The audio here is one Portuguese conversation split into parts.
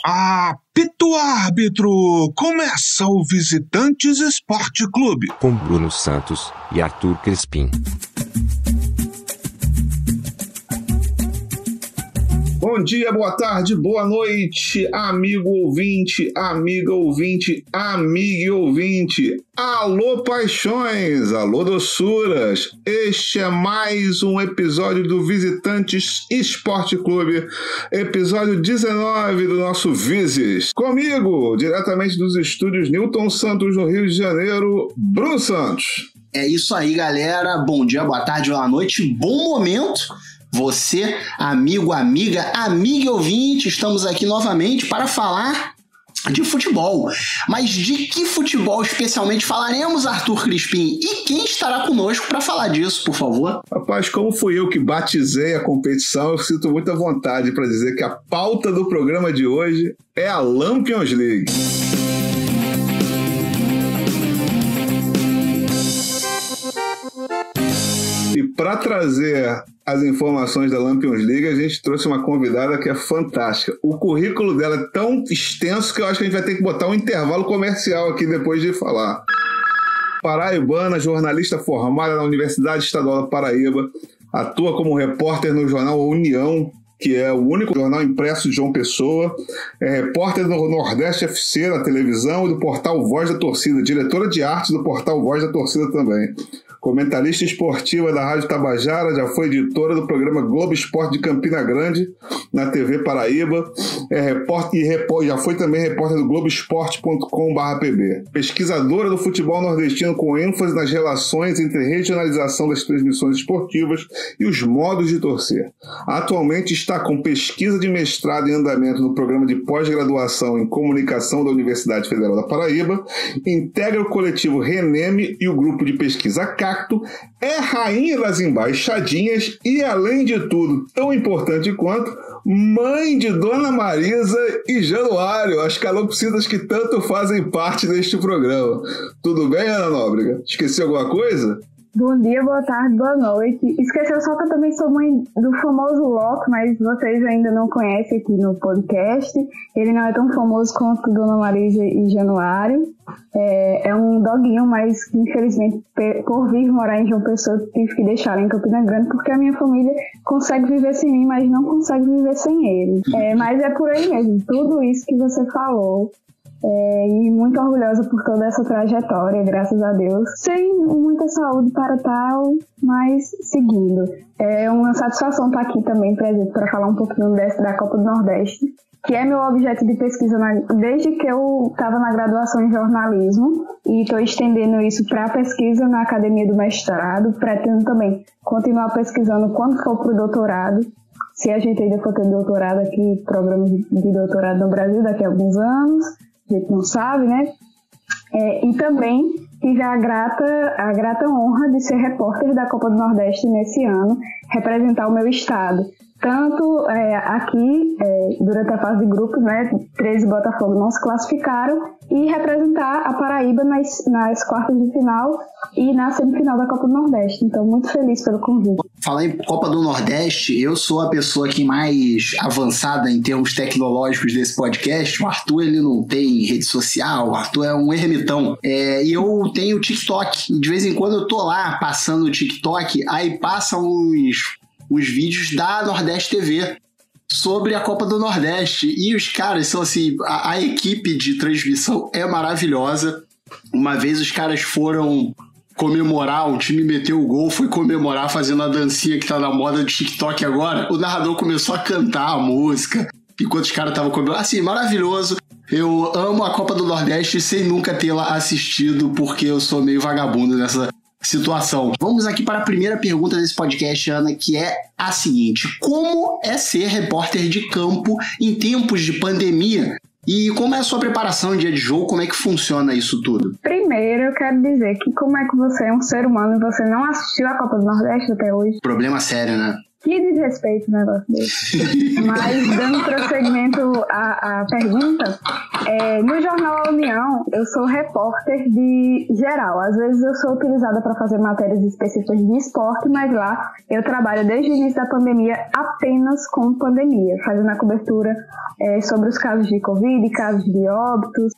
Apito árbitro! Começa o Visitantes Esporte Clube. Com Bruno Santos e Arthur Crispim. Bom dia, boa tarde, boa noite, amigo ouvinte, amiga ouvinte, amigo e ouvinte. Alô, paixões, alô, doçuras. Este é mais um episódio do Visitantes Esporte Clube, episódio 19 do nosso Vises. Comigo, diretamente dos estúdios Newton Santos, no Rio de Janeiro, Bruno Santos. É isso aí, galera. Bom dia, boa tarde, boa noite, bom momento. Você, amigo, amiga e ouvinte, estamos aqui novamente para falar de futebol. Mas de que futebol especialmente falaremos, Arthur Crispim? E quem estará conosco para falar disso, por favor? Rapaz, como fui eu que batizei a competição, eu sinto muita vontade para dizer que a pauta do programa de hoje é a Lampions League. E para trazer as informações da Lampions League, a gente trouxe uma convidada que é fantástica. O currículo dela é tão extenso que eu acho que a gente vai ter que botar um intervalo comercial aqui depois de falar. Paraibana, jornalista formada na Universidade Estadual da Paraíba, atua como repórter no jornal União, que é o único jornal impresso de João Pessoa, é repórter do Nordeste FC na televisão e do portal Voz da Torcida, diretora de arte do portal Voz da Torcida também. Comentarista esportiva da Rádio Tabajara, já foi editora do programa Globo Esporte de Campina Grande, na TV Paraíba, já foi também repórter do Globoesporte.com.br/pb. Pesquisadora do futebol nordestino com ênfase nas relações entre regionalização das transmissões esportivas e os modos de torcer. Atualmente está com pesquisa de mestrado em andamento no programa de pós-graduação em comunicação da Universidade Federal da Paraíba, integra o coletivo Reneme e o grupo de pesquisa Cacto, é rainha das embaixadinhas e, além de tudo, tão importante quanto, mãe de Dona Marisa e Januário, as calopsitas que tanto fazem parte deste programa. Tudo bem, Ana Nóbrega? Esqueci alguma coisa? Bom dia, boa tarde, boa noite. Esqueceu só que eu também sou mãe do famoso Loki, mas vocês ainda não conhecem aqui no podcast. Ele não é tão famoso quanto Dona Marisa e Januário. É um doguinho, mas que infelizmente, por vir morar em João Pessoa, eu tive que deixar em Campina Grande, porque a minha família consegue viver sem mim, mas não consegue viver sem ele. Mas é por aí mesmo, tudo isso que você falou. E muito orgulhosa por toda essa trajetória, graças a Deus. Sem muita saúde para tal, mas seguindo. É uma satisfação estar aqui também presente para falar um pouquinho da Copa do Nordeste, que é meu objeto de pesquisa desde que eu estava na graduação em jornalismo, e estou estendendo isso para a pesquisa na academia do mestrado. Pretendo também continuar pesquisando quando for para o doutorado, se a gente ainda for ter doutorado aqui, programa de doutorado no Brasil daqui a alguns anos. A gente não sabe, né? E também tive a grata honra de ser repórter da Copa do Nordeste nesse ano, representar o meu estado. Tanto aqui, durante a fase de grupos, né, 13 Botafogo não se classificaram, e representar a Paraíba nas quartas de final e na semifinal da Copa do Nordeste. Então, muito feliz pelo convite. Falar em Copa do Nordeste, eu sou a pessoa aqui mais avançada em termos tecnológicos desse podcast. O Arthur, ele não tem rede social, o Arthur é um ermitão. E eu tenho TikTok. De vez em quando eu tô lá passando o TikTok, aí passam os vídeos da Nordeste TV sobre a Copa do Nordeste. E os caras são assim, a equipe de transmissão é maravilhosa. Uma vez os caras foram comemorar, o time meteu o gol, foi comemorar fazendo a dancinha que tá na moda do TikTok agora. O narrador começou a cantar a música enquanto os caras estavam comemorando. Assim, maravilhoso. Eu amo a Copa do Nordeste sem nunca tê-la assistido, porque eu sou meio vagabundo nessa situação. Vamos aqui para a primeira pergunta desse podcast, Ana, que é a seguinte: como é ser repórter de campo em tempos de pandemia? E como é a sua preparação em dia de jogo? Como é que funciona isso tudo? Primeiro, eu quero dizer que como é que você é um ser humano e você não assistiu a Copa do Nordeste até hoje? Problema sério, né? Que desrespeito o negócio desse. Mas, dando prosseguimento à pergunta, no jornal A União, eu sou repórter de geral. Às vezes eu sou utilizada para fazer matérias específicas de esporte, mas lá eu trabalho desde o início da pandemia apenas com pandemia, fazendo a cobertura sobre os casos de Covid, casos de óbitos,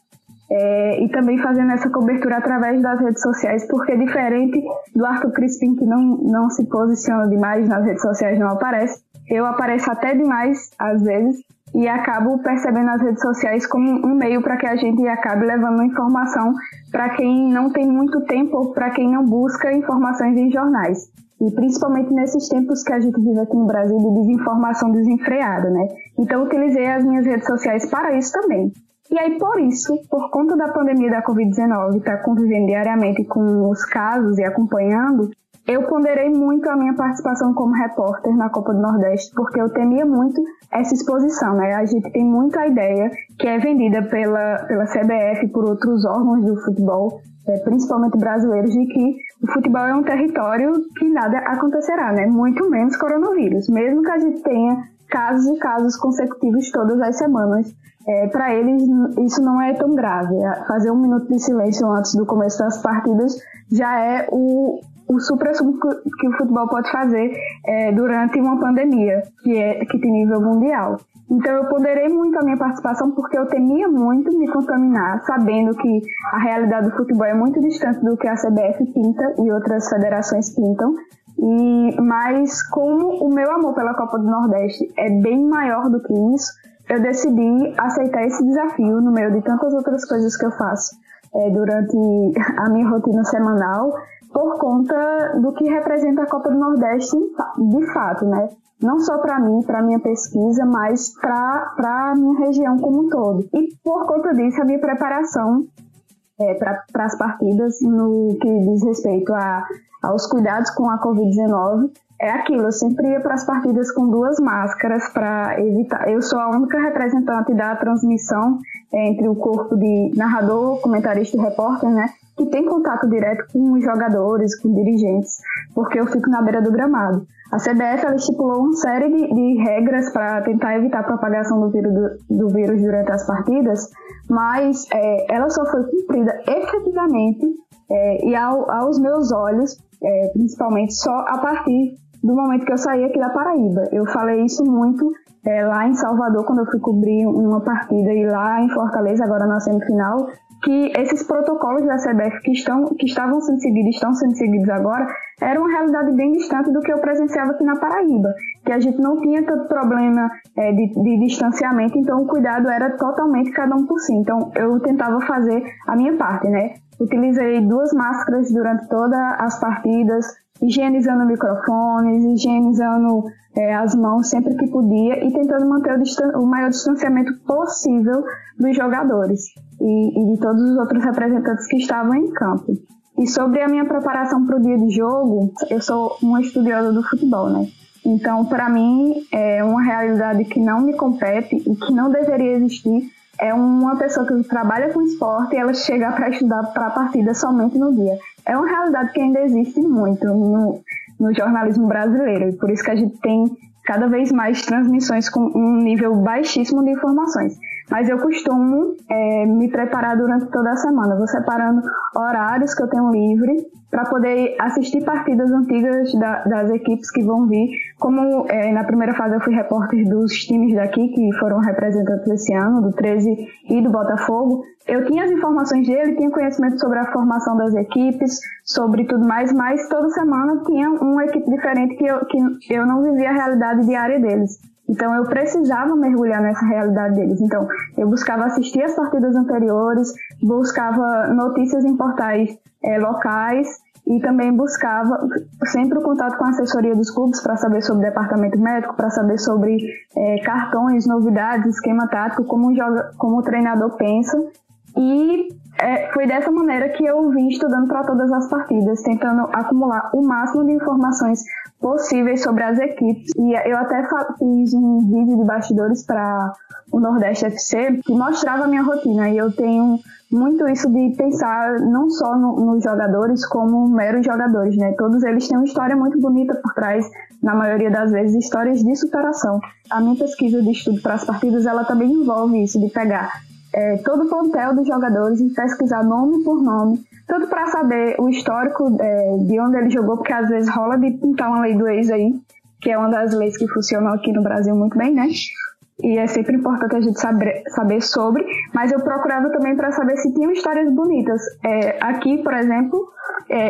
e também fazendo essa cobertura através das redes sociais, porque diferente do Arthur Crispim, que não se posiciona demais nas redes sociais, não aparece, eu apareço até demais às vezes e acabo percebendo as redes sociais como um meio para que a gente acabe levando informação para quem não tem muito tempo ou para quem não busca informações em jornais. E principalmente nesses tempos que a gente vive aqui no Brasil de desinformação desenfreada, né? Então utilizei as minhas redes sociais para isso também. E aí, por conta da pandemia da Covid-19, estar convivendo diariamente com os casos e acompanhando, eu ponderei muito a minha participação como repórter na Copa do Nordeste, porque eu temia muito essa exposição, né? A gente tem muito a ideia que é vendida pela CBF e por outros órgãos do futebol, principalmente brasileiros, de que o futebol é um território que nada acontecerá, né? Muito menos coronavírus, mesmo que a gente tenha casos e casos consecutivos todas as semanas. Para eles, isso não é tão grave. Fazer 1 minuto de silêncio antes do começo das partidas já é o supra-sumo que o futebol pode fazer durante uma pandemia, que tem nível mundial. Então eu ponderei muito a minha participação porque eu temia muito me contaminar, sabendo que a realidade do futebol é muito distante do que a CBF pinta e outras federações pintam. Mas como o meu amor pela Copa do Nordeste é bem maior do que isso, eu decidi aceitar esse desafio no meio de tantas outras coisas que eu faço durante a minha rotina semanal, por conta do que representa a Copa do Nordeste de fato, né? Não só para mim, para minha pesquisa, mas para a minha região como um todo. E por conta disso, a minha preparação para as partidas, no que diz respeito aos cuidados com a Covid-19, é aquilo, eu sempre ia para as partidas com 2 máscaras para evitar. Eu sou a única representante da transmissão entre o corpo de narrador, comentarista e repórter, né, que tem contato direto com os jogadores, com dirigentes, porque eu fico na beira do gramado. A CBF ela estipulou uma série de regras para tentar evitar a propagação do vírus durante as partidas, mas ela só foi cumprida efetivamente e aos meus olhos, principalmente só a partir do momento que eu saí aqui da Paraíba. Eu falei isso muito lá em Salvador, quando eu fui cobrir uma partida, e lá em Fortaleza, agora na semifinal, que esses protocolos da CBF que estavam sendo seguidos, estão sendo seguidos agora, era uma realidade bem distante do que eu presenciava aqui na Paraíba, que a gente não tinha tanto problema de distanciamento, então o cuidado era totalmente cada um por si. Então eu tentava fazer a minha parte, né? Utilizei 2 máscaras durante todas as partidas, higienizando microfones, higienizando as mãos sempre que podia e tentando manter o maior distanciamento possível dos jogadores e de todos os outros representantes que estavam em campo. E sobre a minha preparação para o dia de jogo, eu sou uma estudiosa do futebol, né? Então, para mim, é uma realidade que não me compete e que não deveria existir. É uma pessoa que trabalha com esporte e ela chegar para estudar para a partida somente no dia. É uma realidade que ainda existe muito no jornalismo brasileiro, e por isso que a gente tem cada vez mais transmissões com um nível baixíssimo de informações. Mas eu costumo me preparar durante toda a semana. Vou separando horários que eu tenho livre para poder assistir partidas antigas das equipes que vão vir. Como na primeira fase eu fui repórter dos times daqui, que foram representantes esse ano, do 13 e do Botafogo, eu tinha as informações dele, tinha conhecimento sobre a formação das equipes, sobre tudo mais, mas toda semana tinha uma equipe diferente que eu não vivia a realidade diária deles. Então eu precisava mergulhar nessa realidade deles. Então eu buscava assistir as partidas anteriores, buscava notícias em portais locais e também buscava sempre o contato com a assessoria dos clubes para saber sobre o departamento médico, para saber sobre cartões, novidades, esquema tático, como o treinador pensa. E Foi dessa maneira que eu vim estudando para todas as partidas, tentando acumular o máximo de informações possíveis sobre as equipes. E eu até fiz um vídeo de bastidores para o Nordeste FC que mostrava a minha rotina. E eu tenho muito isso de pensar não só nos jogadores como meros jogadores, né? Todos eles têm uma história muito bonita por trás, na maioria das vezes, histórias de superação. A minha pesquisa de estudo para as partidas, ela também envolve isso, de pegar todo o plantel dos jogadores e pesquisar nome por nome, tudo para saber o histórico de onde ele jogou, porque às vezes rola de pintar uma lei do ex aí, que é uma das leis que funcionam aqui no Brasil muito bem, né? E é sempre importante a gente saber sobre, mas eu procurava também para saber se tinham histórias bonitas. Aqui, por exemplo,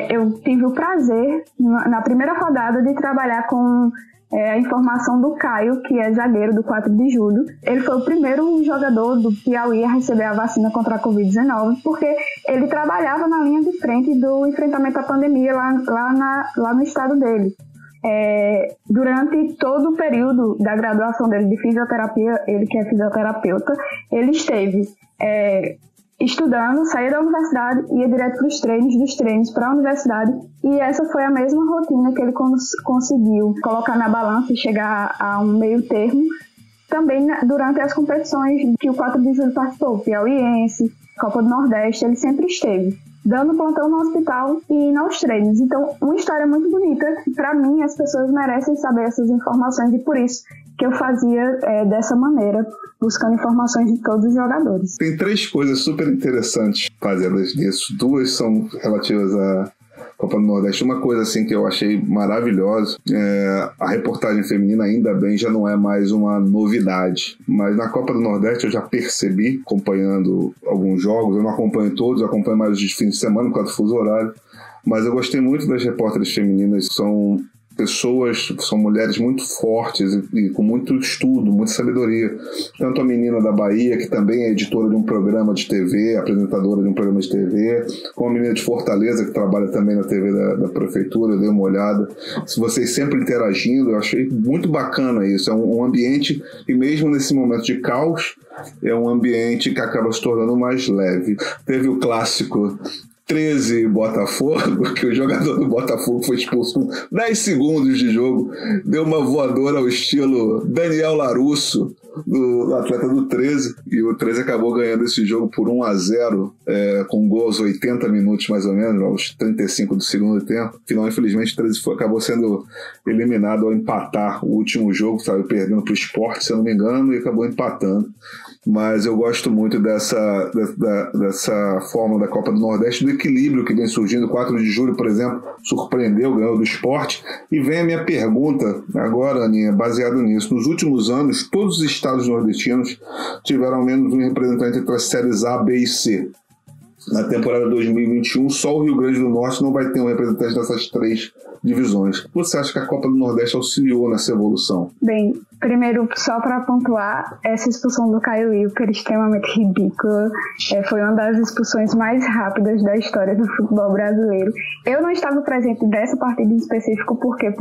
eu tive o prazer, na primeira rodada, de trabalhar com a informação do Caio, que é zagueiro do 4 de julho. Ele foi o primeiro jogador do Piauí a receber a vacina contra a Covid-19, porque ele trabalhava na linha de frente do enfrentamento à pandemia lá no estado dele. Durante todo o período da graduação dele de fisioterapia, ele que é fisioterapeuta, ele esteve estudando, saía da universidade, ia direto para os treinos, dos treinos para a universidade, e essa foi a mesma rotina que ele conseguiu colocar na balança e chegar a um meio termo, também durante as competições que o 4 de julho participou, Piauiense, Copa do Nordeste, ele sempre esteve dando plantão no hospital e nos treinos. Então, uma história muito bonita. Para mim, as pessoas merecem saber essas informações e por isso que eu fazia dessa maneira, buscando informações de todos os jogadores. Tem 3 coisas super interessantes fazidas disso. 2 são relativas à Copa do Nordeste. Uma coisa assim que eu achei maravilhosa, a reportagem feminina, ainda bem, já não é mais uma novidade, mas na Copa do Nordeste eu já percebi, acompanhando alguns jogos, eu não acompanho todos, eu acompanho mais os de fim de semana por causa do fuso horário, mas eu gostei muito das repórteres femininas. São mulheres muito fortes e com muito estudo, muita sabedoria. Tanto a menina da Bahia, que também é editora de um programa de TV, apresentadora de um programa de TV, como a menina de Fortaleza, que trabalha também na TV da prefeitura. Eu dei uma olhada. Vocês sempre interagindo, eu achei muito bacana isso. É um ambiente que, mesmo nesse momento de caos, é um ambiente que acaba se tornando mais leve. Teve o clássico 13 Botafogo, que o jogador do Botafogo foi expulso com 10 segundos de jogo, deu uma voadora ao estilo Daniel Larusso, do atleta do 13, e o 13 acabou ganhando esse jogo por 1-0, com gol aos 80 minutos mais ou menos, aos 35 do segundo tempo. Afinal, infelizmente, o 13 acabou sendo eliminado ao empatar o último jogo, saiu perdendo para o Sport, se eu não me engano, e acabou empatando. Mas eu gosto muito dessa forma da Copa do Nordeste, do equilíbrio que vem surgindo. 4 de julho, por exemplo, surpreendeu, ganhou do Sport. E vem a minha pergunta agora, Aninha, baseado nisso. Nos últimos anos, todos os estados nordestinos tiveram ao menos um representante entre as séries A, B e C. Na temporada 2021, só o Rio Grande do Norte não vai ter um representante dessas 3 divisões. Você acha que a Copa do Nordeste auxiliou nessa evolução? Bem, primeiro, só para pontuar, essa expulsão do Caio Wilker, extremamente ridícula, foi uma das expulsões mais rápidas da história do futebol brasileiro. Eu não estava presente dessa partida em específico porque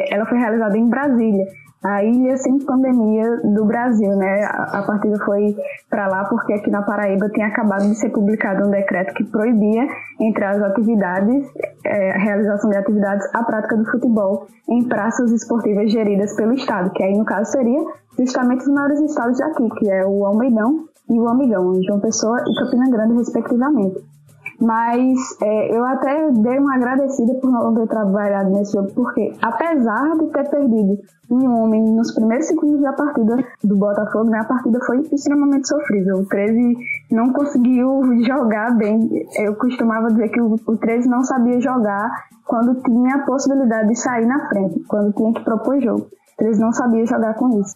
ela foi realizada em Brasília, a ilha sem pandemia do Brasil, né? A partida foi para lá porque aqui na Paraíba tinha acabado de ser publicado um decreto que proibia, entre as atividades, a realização de atividades, a prática do futebol em praças esportivas geridas pelo Estado, que aí no caso seria justamente os maiores estados daqui, que é o Almeidão e o Amigão, João Pessoa e Campina Grande, respectivamente. Mas eu até dei uma agradecida por não ter trabalhado nesse jogo, porque apesar de ter perdido um homem nos primeiros segundos da partida do Botafogo, né, a partida foi extremamente sofrível. O 13 não conseguiu jogar bem. Eu costumava dizer que o 13 não sabia jogar quando tinha a possibilidade de sair na frente, quando tinha que propor jogo. O 13 não sabia jogar com isso.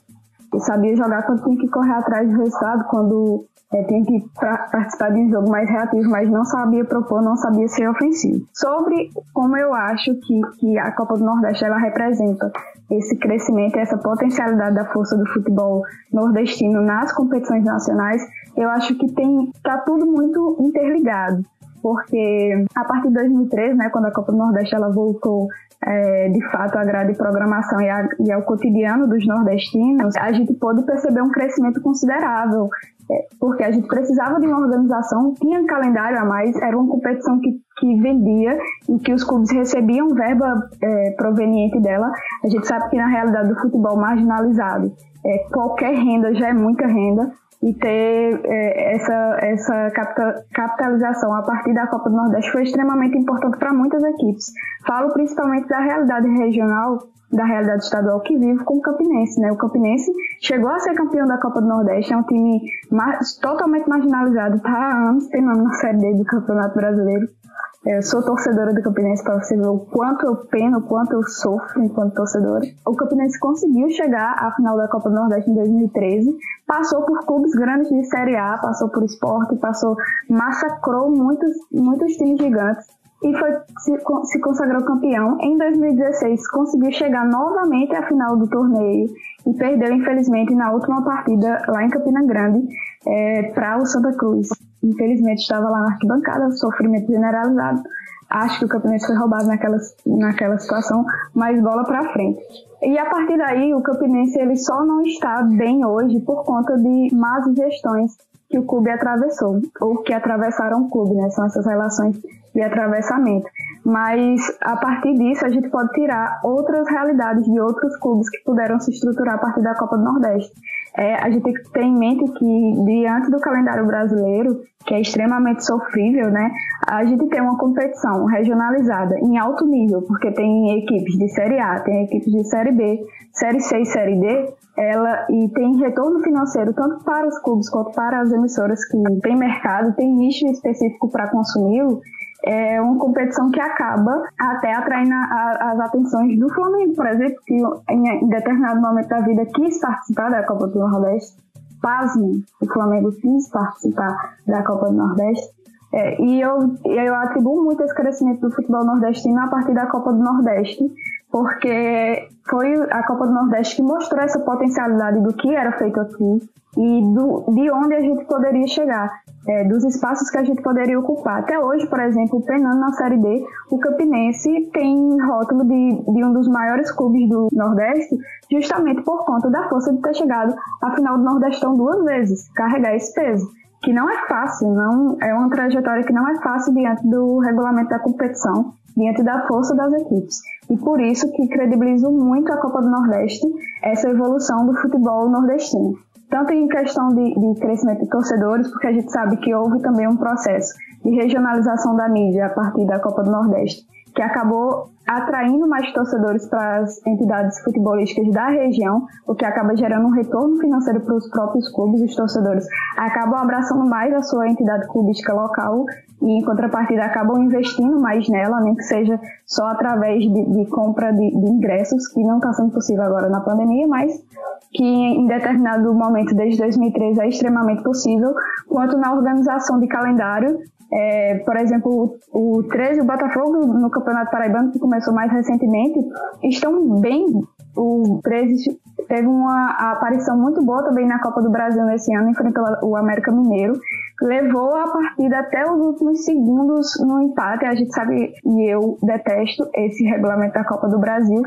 Ele sabia jogar quando tinha que correr atrás do resultado, quando tinha que participar de um jogo mais reativo, mas não sabia propor, não sabia ser ofensivo. Sobre como eu acho que a Copa do Nordeste ela representa esse crescimento, essa potencialidade da força do futebol nordestino nas competições nacionais, eu acho que está tudo muito interligado, porque a partir de 2013, né, quando a Copa do Nordeste ela voltou de fato à grade de programação e ao cotidiano dos nordestinos, a gente pôde perceber um crescimento considerável porque a gente precisava de uma organização, tinha um calendário a mais, era uma competição que vendia e que os clubes recebiam verba proveniente dela. A gente sabe que na realidade do futebol marginalizado, qualquer renda já é muita renda, e ter essa capitalização a partir da Copa do Nordeste foi extremamente importante para muitas equipes. Falo principalmente da realidade regional, da realidade estadual que vive com o Campinense, né? O Campinense chegou a ser campeão da Copa do Nordeste, é um time totalmente marginalizado, está há anos penando na Série D do Campeonato Brasileiro. Eu sou torcedora do Campinense, para você ver o quanto eu peno, o quanto eu sofro enquanto torcedora. O Campinense conseguiu chegar à final da Copa do Nordeste em 2013, passou por clubes grandes de Série A, passou por Sport, massacrou muitos times gigantes e se consagrou campeão. Em 2016 conseguiu chegar novamente à final do torneio e perdeu infelizmente na última partida lá em Campina Grande para o Santa Cruz. Infelizmente estava lá na arquibancada, sofrimento generalizado. Acho que o Campinense foi roubado naquela situação, mas bola para frente. E a partir daí o Campinense ele só não está bem hoje por conta de más gestões que o clube atravessou, ou que atravessaram o clube, né? São essas relações de atravessamento. Mas a partir disso a gente pode tirar outras realidades de outros clubes que puderam se estruturar a partir da Copa do Nordeste. A gente tem que ter em mente que diante do calendário brasileiro, que é extremamente sofrível, né? A gente tem uma competição regionalizada em alto nível, porque tem equipes de Série A, tem equipes de Série B, Série C e Série D, e tem retorno financeiro tanto para os clubes quanto para as emissoras que tem mercado, tem nicho específico para consumi-lo. É uma competição que acaba até atraindo as atenções do Flamengo, por exemplo, que em determinado momento da vida quis participar da Copa do Nordeste. Pasmem, o Flamengo quis participar da Copa do Nordeste. E eu atribuo muito esse crescimento do futebol nordestino a partir da Copa do Nordeste, porque foi a Copa do Nordeste que mostrou essa potencialidade do que era feito aqui e de onde a gente poderia chegar, dos espaços que a gente poderia ocupar. Até hoje, por exemplo, penando na Série D, o Campinense tem rótulo de um dos maiores clubes do Nordeste, justamente por conta da força de ter chegado à final do Nordestão 2 vezes, carregar esse peso, que não é fácil, não é uma trajetória que não é fácil diante do regulamento da competição, diante da força das equipes. E por isso que credibilizo muito a Copa do Nordeste, essa evolução do futebol nordestino. Tanto em questão de crescimento de torcedores, porque a gente sabe que houve também um processo de regionalização da mídia a partir da Copa do Nordeste, que acabou atraindo mais torcedores para as entidades futebolísticas da região, o que acaba gerando um retorno financeiro para os próprios clubes. Os torcedores acabam abraçando mais a sua entidade clubística local e, em contrapartida, acabam investindo mais nela, nem que seja só através de compra de ingressos, que não está sendo possível agora na pandemia, mas que em determinado momento, desde 2013, é extremamente possível, quanto na organização de calendário. Por exemplo, o 13 e o Botafogo no Campeonato Paraibano, que começou mais recentemente, estão bem. O 13 teve uma aparição muito boa também na Copa do Brasil nesse ano, enfrentou o América Mineiro, levou a partida até os últimos segundos no empate. A gente sabe, e eu detesto esse regulamento da Copa do Brasil,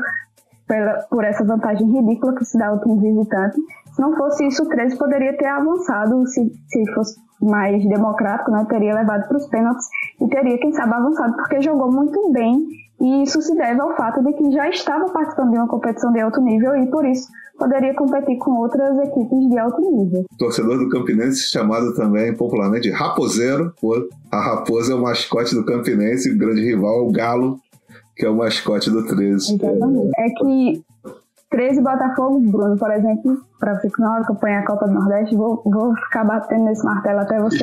por essa vantagem ridícula que se dá ao time visitante. Se não fosse isso, o 13 poderia ter avançado, se fosse mais democrático, né? Teria levado para os pênaltis e teria, quem sabe, avançado, porque jogou muito bem, e isso se deve ao fato de que já estava participando de uma competição de alto nível e, por isso, poderia competir com outras equipes de alto nível. Torcedor do Campinense, chamado também popularmente Raposeiro. A Raposa é o mascote do Campinense, o grande rival é o Galo, que é o mascote do 13. Exatamente. É que 13 Botafogo, Bruno, por exemplo, para você que não acompanha a Copa do Nordeste, vou ficar batendo nesse martelo até você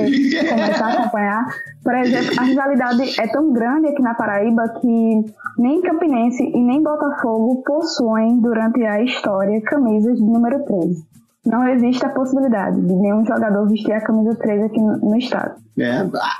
começar a acompanhar. Por exemplo, a rivalidade é tão grande aqui na Paraíba que nem Campinense e nem Botafogo possuem, durante a história, camisas de número 13. Não existe a possibilidade de nenhum jogador vestir a camisa 13 aqui no estado.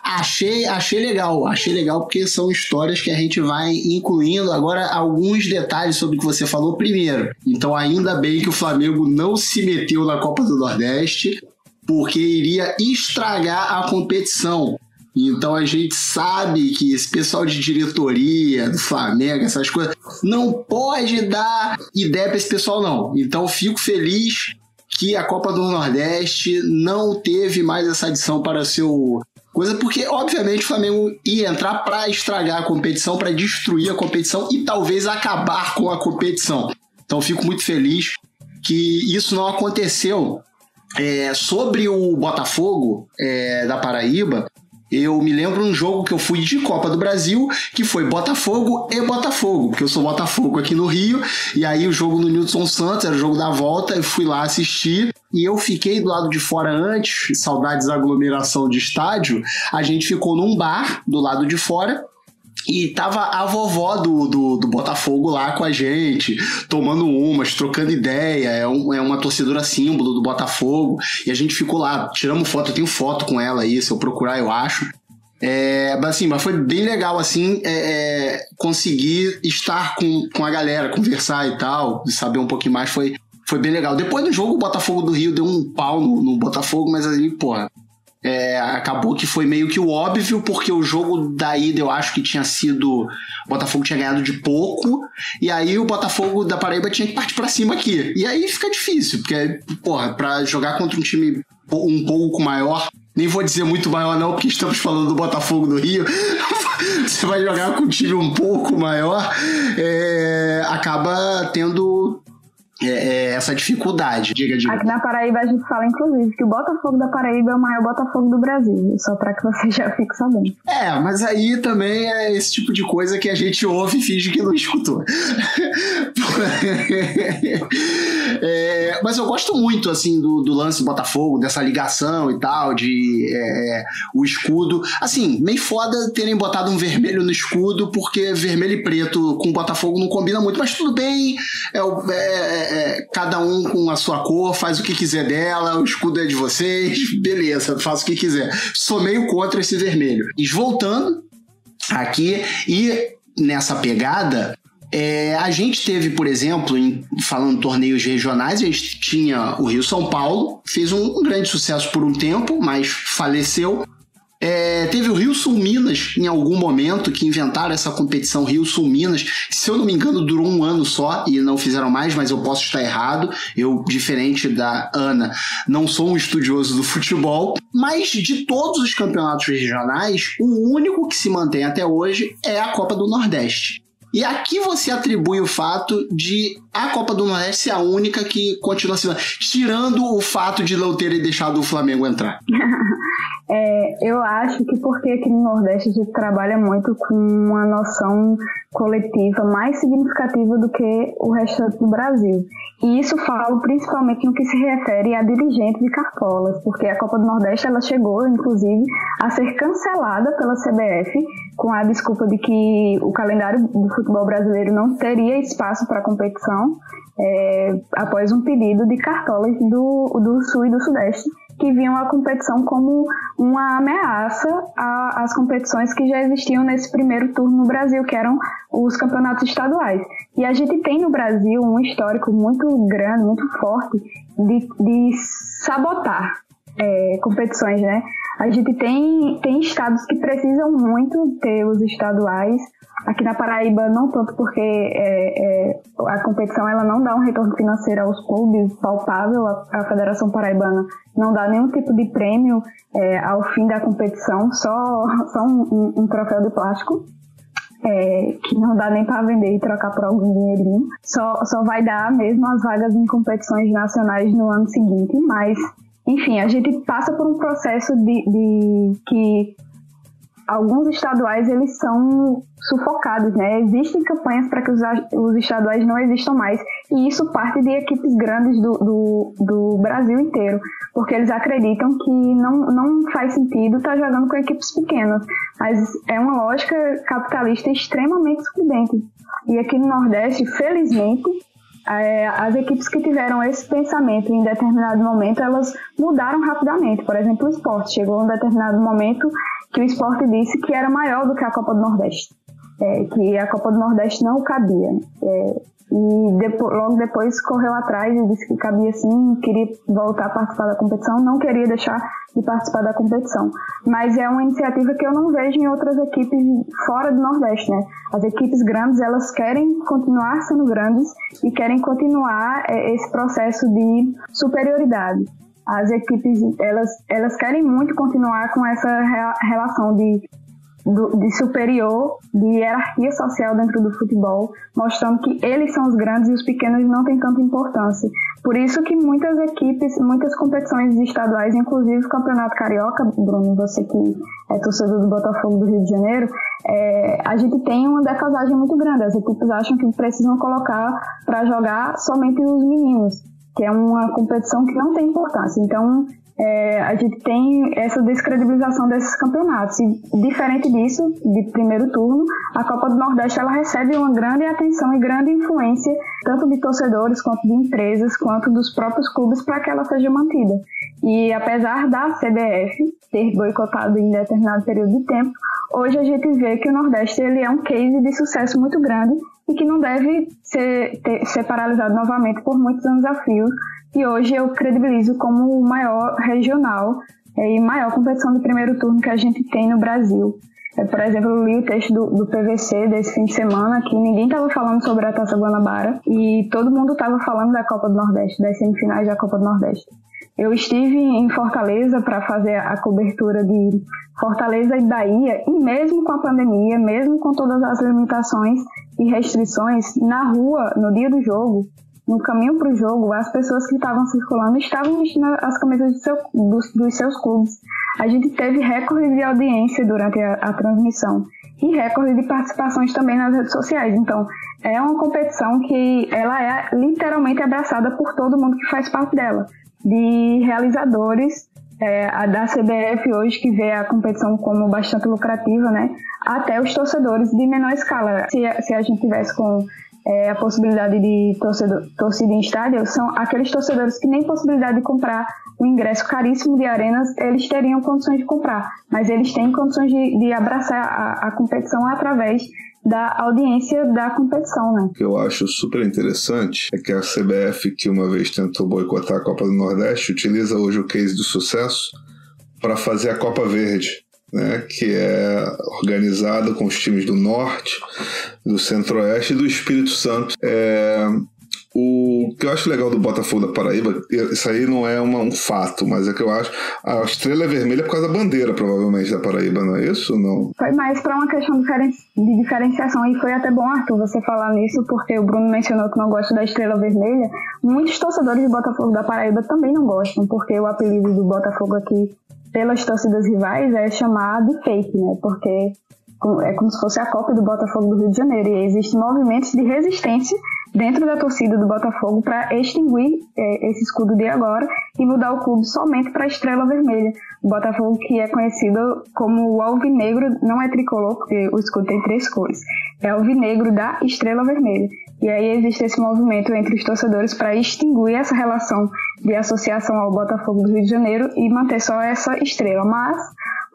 Achei legal porque são histórias que a gente vai incluindo. Agora, alguns detalhes sobre o que você falou primeiro. Então, ainda bem que o Flamengo não se meteu na Copa do Nordeste, porque iria estragar a competição. Então a gente sabe que esse pessoal de diretoria do Flamengo, essas coisas, não pode dar ideia para esse pessoal, não. Então fico feliz que a Copa do Nordeste não teve mais essa adição para seu coisa, porque obviamente o Flamengo ia entrar para estragar a competição, para destruir a competição e talvez acabar com a competição. Então fico muito feliz que isso não aconteceu. Sobre o Botafogo da Paraíba, eu me lembro um jogo que eu fui de Copa do Brasil, que foi Botafogo e Botafogo, porque eu sou Botafogo aqui no Rio, e aí o jogo no Nilson Santos era o jogo da volta, eu fui lá assistir, e eu fiquei do lado de fora antes, saudades da aglomeração de estádio, a gente ficou num bar do lado de fora, e tava a vovó do Botafogo lá com a gente, tomando umas, trocando ideia, é uma torcedora símbolo do Botafogo, e a gente ficou lá, tiramos foto, eu tenho foto com ela aí, se eu procurar eu acho. Mas foi bem legal assim, conseguir estar com a galera, conversar e tal, saber um pouquinho mais, foi bem legal. Depois do jogo o Botafogo do Rio deu um pau no Botafogo, mas aí, porra, acabou que foi meio que o óbvio, porque o jogo da ida eu acho que tinha sido, o Botafogo tinha ganhado de pouco, e aí o Botafogo da Paraíba tinha que partir pra cima aqui, e aí fica difícil, porque, porra, pra jogar contra um time um pouco maior, nem vou dizer muito maior não, porque estamos falando do Botafogo do Rio, você vai jogar com um time um pouco maior, acaba tendo essa dificuldade. Diga. Aqui na Paraíba a gente fala, inclusive, que o Botafogo da Paraíba é o maior Botafogo do Brasil, só pra que você já fique sabendo. Mas aí também é esse tipo de coisa que a gente ouve e finge que não escutou. Mas eu gosto muito, assim, do lance Botafogo, dessa ligação e tal, de o escudo. Assim, meio foda terem botado um vermelho no escudo, porque vermelho e preto com Botafogo não combina muito, mas tudo bem, cada um com a sua cor, faz o que quiser dela, o escudo é de vocês, beleza, faz o que quiser. Sou meio contra esse vermelho. E voltando aqui, e nessa pegada, a gente teve, por exemplo, falando de torneios regionais, a gente tinha o Rio-São Paulo, fez um grande sucesso por um tempo, mas faleceu. Teve o Rio-Sul-Minas em algum momento, que inventaram essa competição Rio-Sul-Minas, se eu não me engano durou um ano só e não fizeram mais, mas eu posso estar errado, eu, diferente da Ana, não sou um estudioso do futebol, mas de todos os campeonatos regionais, o único que se mantém até hoje é a Copa do Nordeste. E aqui você atribui o fato de a Copa do Nordeste ser a única que continua sendo, tirando o fato de não terem deixado o Flamengo entrar. Eu acho que porque aqui no Nordeste a gente trabalha muito com uma noção coletiva mais significativa do que o restante do Brasil. E isso falo principalmente no que se refere a dirigentes e cartolas, porque a Copa do Nordeste ela chegou, inclusive, a ser cancelada pela CBF com a desculpa de que o calendário do futebol brasileiro não teria espaço para competição, após um pedido de cartolas do Sul e do Sudeste, que viam a competição como uma ameaça às competições que já existiam nesse primeiro turno no Brasil, que eram os campeonatos estaduais. E a gente tem no Brasil um histórico muito grande, muito forte, de sabotar competições, né? A gente tem estados que precisam muito ter os estaduais. Aqui na Paraíba não tanto, porque a competição ela não dá um retorno financeiro aos clubes palpável. A Federação Paraibana não dá nenhum tipo de prêmio ao fim da competição, só um troféu de plástico, que não dá nem para vender e trocar por algum dinheirinho. Só vai dar mesmo as vagas em competições nacionais no ano seguinte, mas enfim, a gente passa por um processo de que alguns estaduais eles são sufocados, né? Existem campanhas para que os estaduais não existam mais, e isso parte de equipes grandes do Brasil inteiro, porque eles acreditam que não faz sentido estar jogando com equipes pequenas, mas é uma lógica capitalista extremamente excludente. E aqui no Nordeste, felizmente, as equipes que tiveram esse pensamento em determinado momento, elas mudaram rapidamente. Por exemplo, o Sport chegou em um determinado momento que o Sport disse que era maior do que a Copa do Nordeste, que a Copa do Nordeste não cabia. logo depois correu atrás e disse que cabia sim, queria voltar a participar da competição, não queria deixar de participar da competição. Mas é uma iniciativa que eu não vejo em outras equipes fora do Nordeste, né? As equipes grandes, elas querem continuar sendo grandes e querem continuar esse processo de superioridade. As equipes, elas querem muito continuar com essa relação de superior, de hierarquia social dentro do futebol, mostrando que eles são os grandes e os pequenos não têm tanta importância. Por isso que muitas equipes, muitas competições estaduais, inclusive o Campeonato Carioca, Bruno, você que é torcedor do Botafogo do Rio de Janeiro, a gente tem uma defasagem muito grande. As equipes acham que precisam colocar para jogar somente os meninos, que é uma competição que não tem importância. Então, a gente tem essa descredibilização desses campeonatos. E, diferente disso, de primeiro turno, a Copa do Nordeste ela recebe uma grande atenção e grande influência, tanto de torcedores, quanto de empresas, quanto dos próprios clubes, para que ela seja mantida. E apesar da CBF ter boicotado em determinado período de tempo, hoje a gente vê que o Nordeste ele é um case de sucesso muito grande e que não deve ser paralisado novamente por muitos desafios. E hoje eu credibilizo como o maior regional e maior competição de primeiro turno que a gente tem no Brasil. Por exemplo, eu li o texto do PVC desse fim de semana, que ninguém estava falando sobre a Taça Guanabara e todo mundo estava falando da Copa do Nordeste, das semifinais da Copa do Nordeste. Eu estive em Fortaleza para fazer a cobertura de Fortaleza e Bahia, e mesmo com a pandemia, mesmo com todas as limitações e restrições, na rua, no dia do jogo, no caminho para o jogo, as pessoas que estavam circulando estavam vestindo as camisas dos seus clubes. A gente teve recorde de audiência durante a transmissão e recorde de participações também nas redes sociais. Então, é uma competição que ela é literalmente abraçada por todo mundo que faz parte dela. De realizadores, a da CBF hoje, que vê a competição como bastante lucrativa, né? Até os torcedores de menor escala. Se a gente tivesse com a possibilidade de torcida em estádio, são aqueles torcedores que nem possibilidade de comprar um ingresso caríssimo de arenas, eles teriam condições de comprar, mas eles têm condições de abraçar a competição através da audiência da competição, né? O que eu acho super interessante é que a CBF, que uma vez tentou boicotar a Copa do Nordeste, utiliza hoje o case do sucesso para fazer a Copa Verde, né, que é organizado com os times do Norte, do Centro-Oeste e do Espírito Santo. O que eu acho legal do Botafogo da Paraíba, isso aí não é um fato, mas é que eu acho a estrela é vermelha por causa da bandeira, provavelmente, da Paraíba, não é isso? Não? Foi mais para uma questão de diferenciação, e foi até bom, Arthur, você falar nisso, porque o Bruno mencionou que não gosta da estrela vermelha. Muitos torcedores do Botafogo da Paraíba também não gostam, porque o apelido do Botafogo aqui pelas torcidas rivais é chamado de fake, né? Porque é como se fosse a cópia do Botafogo do Rio de Janeiro, e existem movimentos de resistência dentro da torcida do Botafogo para extinguir esse escudo de agora e mudar o clube somente para a estrela vermelha. O Botafogo, que é conhecido como o alvinegro, não é tricolor, porque o escudo tem 3 cores, é alvinegro da estrela vermelha. E aí existe esse movimento entre os torcedores para extinguir essa relação de associação ao Botafogo do Rio de Janeiro e manter só essa estrela. Mas,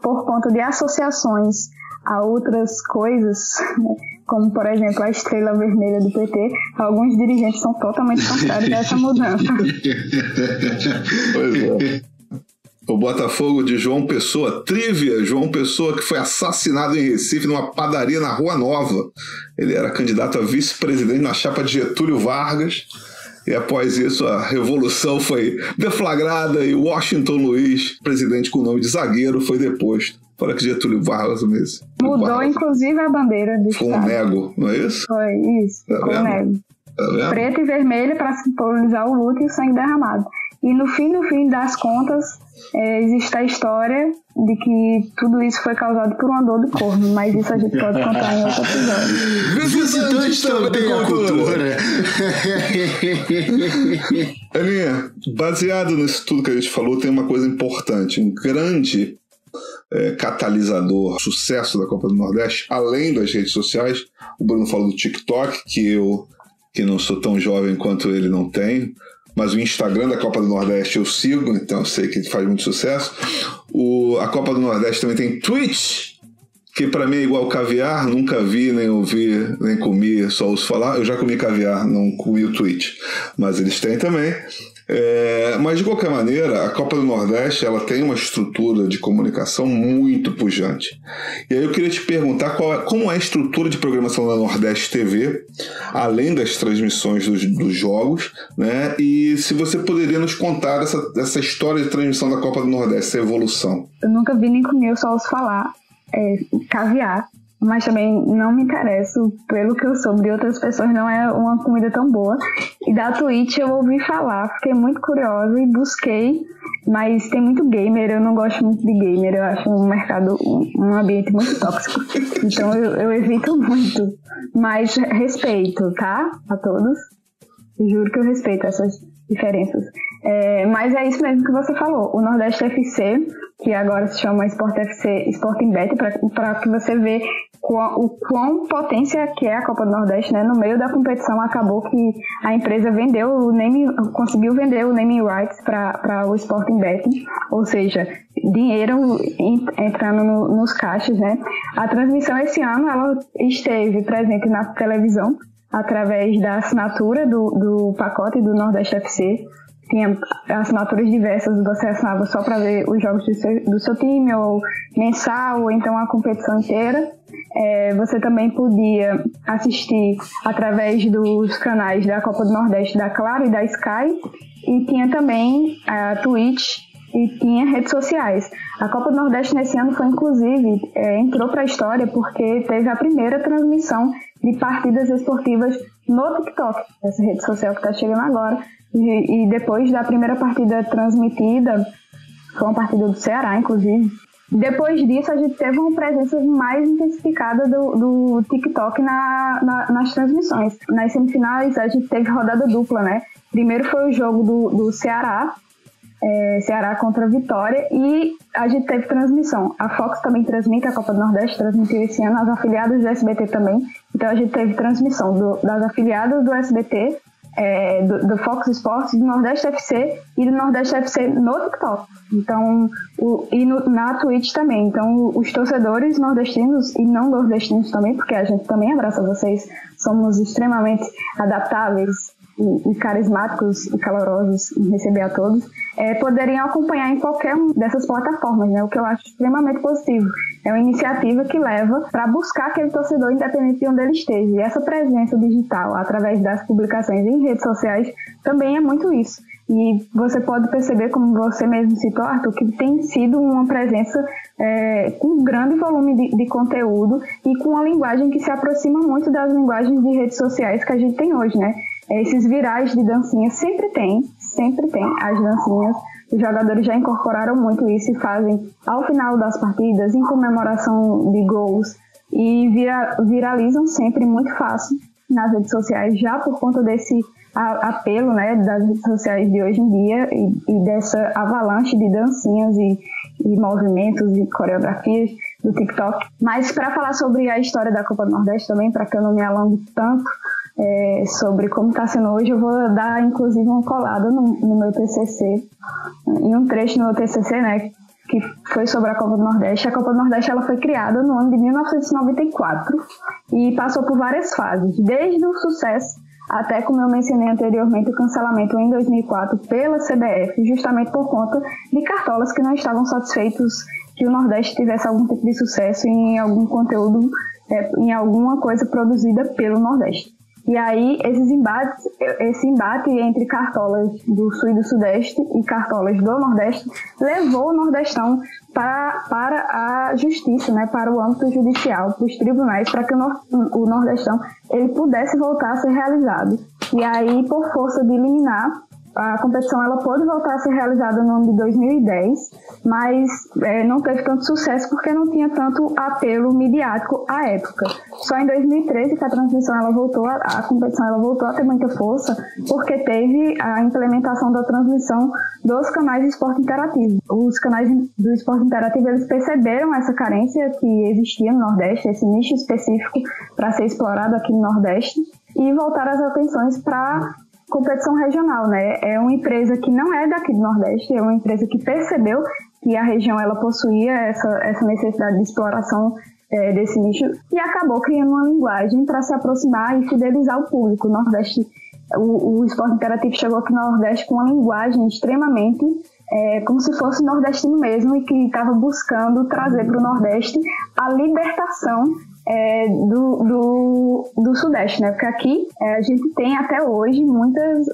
por conta de associações a outras coisas, como, por exemplo, a estrela vermelha do PT, alguns dirigentes são totalmente contrários a essa mudança. Pois é. O Botafogo de João Pessoa, trivia, João Pessoa, que foi assassinado em Recife numa padaria na Rua Nova. Ele era candidato a vice-presidente na chapa de Getúlio Vargas, e após isso a revolução foi deflagrada e Washington Luiz, presidente com o nome de zagueiro, foi deposto. Para que Getúlio Vargas mesmo. Mudou, inclusive, a bandeira do Foi estado. Um nego, não é isso? Foi isso, Tá foi um vendo? nego. Tá vendo? Preto e vermelho para simbolizar o luto e o sangue derramado. E no fim das contas, existe a história de que tudo isso foi causado por uma dor do corno, mas isso a gente pode contar em outro episódio. Visitantes também a cultura. Aninha, baseado nisso tudo que a gente falou, tem uma coisa importante. Um grande catalisador, sucesso da Copa do Nordeste, além das redes sociais. O Bruno falou do TikTok, que eu, que não sou tão jovem quanto ele, não tenho. Mas o Instagram da Copa do Nordeste eu sigo, então eu sei que ele faz muito sucesso. A Copa do Nordeste também tem Twitch, que para mim é igual caviar, nunca vi, nem ouvi, nem comi, só ouço falar. Eu já comi caviar, não comi o Twitch, mas eles têm também. Mas de qualquer maneira, a Copa do Nordeste ela tem uma estrutura de comunicação muito pujante. E aí eu queria te perguntar como é a estrutura de programação da Nordeste TV, além das transmissões dos jogos, né? E se você poderia nos contar essa história de transmissão da Copa do Nordeste, essa evolução. Eu nunca vi nem comi, eu só ouço falar caviar. Mas também não me interesso pelo que eu soube de outras pessoas, não é uma comida tão boa. E da Twitch eu ouvi falar, fiquei muito curiosa e busquei, mas tem muito gamer, eu não gosto muito de gamer, eu acho um mercado, um ambiente muito tóxico, então eu evito muito. Mas respeito, tá? A todos, eu juro que eu respeito essas diferenças. Mas é isso mesmo que você falou, o Nordeste FC, que agora se chama Sport FC Sporting Bet, para que você vê o quão potência que é a Copa do Nordeste, né? No meio da competição acabou que a empresa conseguiu vender o naming rights para o Sporting Bet, ou seja, dinheiro entrando nos caixas, né? A transmissão esse ano ela esteve presente na televisão através da assinatura do pacote do Nordeste FC. Tinha assinaturas diversas, você assinava só para ver os jogos do seu time, ou mensal, ou então a competição inteira. Você também podia assistir através dos canais da Copa do Nordeste, da Claro e da Sky, e tinha também a Twitch e tinha redes sociais. A Copa do Nordeste nesse ano foi, inclusive, entrou para a história porque teve a primeira transmissão de partidas esportivas no TikTok, essa rede social que está chegando agora. E depois da primeira partida transmitida, foi uma partida do Ceará, inclusive. Depois disso, a gente teve uma presença mais intensificada do TikTok nas transmissões. Nas semifinais, a gente teve rodada dupla, né? Primeiro foi o jogo do Ceará, Ceará contra Vitória, e a gente teve transmissão. A Fox também transmite, a Copa do Nordeste transmitiu esse ano, as afiliadas do SBT também. Então a gente teve transmissão das afiliadas do SBT, do Fox Sports, do Nordeste FC e do Nordeste FC no TikTok. Então, na Twitch também. Então, os torcedores nordestinos e não nordestinos também, porque a gente também abraça vocês, somos extremamente adaptáveis e carismáticos e calorosos em receber a todos, poderiam acompanhar em qualquer uma dessas plataformas, né? O que eu acho extremamente positivo. É uma iniciativa que leva para buscar aquele torcedor independente de onde ele esteja. E essa presença digital, através das publicações em redes sociais, também é muito isso. E você pode perceber, como você mesmo citou, Arthur, que tem sido uma presença com um grande volume de conteúdo e com uma linguagem que se aproxima muito das linguagens de redes sociais que a gente tem hoje, né? Esses virais de dancinha sempre tem as dancinhas. Os jogadores já incorporaram muito isso e fazem ao final das partidas, em comemoração de gols, e viralizam sempre muito fácil nas redes sociais, já por conta desse apelo, né, das redes sociais de hoje em dia e dessa avalanche de dancinhas e movimentos e coreografias do TikTok. Mas para falar sobre a história da Copa do Nordeste também, para que eu não me alongue tanto sobre como está sendo hoje, eu vou dar inclusive uma colada no meu TCC, em um trecho no meu TCC, né, que foi sobre a Copa do Nordeste. A Copa do Nordeste ela foi criada no ano de 1994 e passou por várias fases, desde o sucesso até, como eu mencionei anteriormente, o cancelamento em 2004 pela CBF, justamente por conta de cartolas que não estavam satisfeitos que o Nordeste tivesse algum tipo de sucesso em algum conteúdo, em alguma coisa produzida pelo Nordeste. E aí, esse embate entre cartolas do Sul e do Sudeste e cartolas do Nordeste levou o Nordestão para a justiça, né, para o âmbito judicial, para os tribunais, para que o Nordestão ele pudesse voltar a ser realizado. E aí, por força de liminar, a competição ela pôde voltar a ser realizada no ano de 2010, mas não teve tanto sucesso porque não tinha tanto apelo midiático à época. Só em 2013 que a transmissão a competição ela voltou a ter muita força, porque teve a implementação da transmissão dos canais de esporte interativo. Os canais do esporte interativo eles perceberam essa carência que existia no Nordeste, esse nicho específico para ser explorado aqui no Nordeste, e voltaram as atenções para competição regional, né? É uma empresa que não é daqui do Nordeste, é uma empresa que percebeu que a região ela possuía essa necessidade de exploração desse nicho, e acabou criando uma linguagem para se aproximar e fidelizar o público. O Nordeste, o esporte interativo chegou aqui no Nordeste com uma linguagem extremamente como se fosse nordestino mesmo, e que estava buscando trazer para o Nordeste a libertação do Sudeste, né? Porque aqui a gente tem até hoje muitas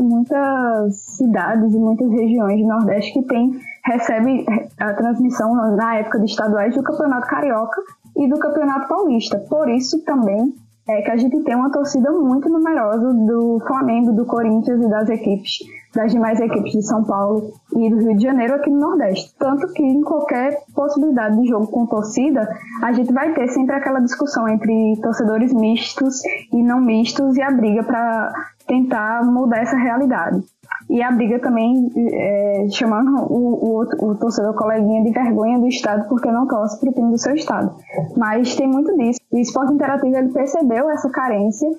cidades e muitas regiões do Nordeste que recebe a transmissão na época de estaduais do Campeonato Carioca e do Campeonato Paulista. Por isso também que a gente tem uma torcida muito numerosa do Flamengo, do Corinthians e das demais equipes de São Paulo e do Rio de Janeiro aqui no Nordeste. Tanto que em qualquer possibilidade de jogo com torcida, a gente vai ter sempre aquela discussão entre torcedores mistos e não mistos e a briga para tentar mudar essa realidade. E a briga também chamando o torcedor coleguinha de vergonha do estado porque não torce para o time do seu estado. Mas tem muito disso. O esporte interativo ele percebeu essa carência,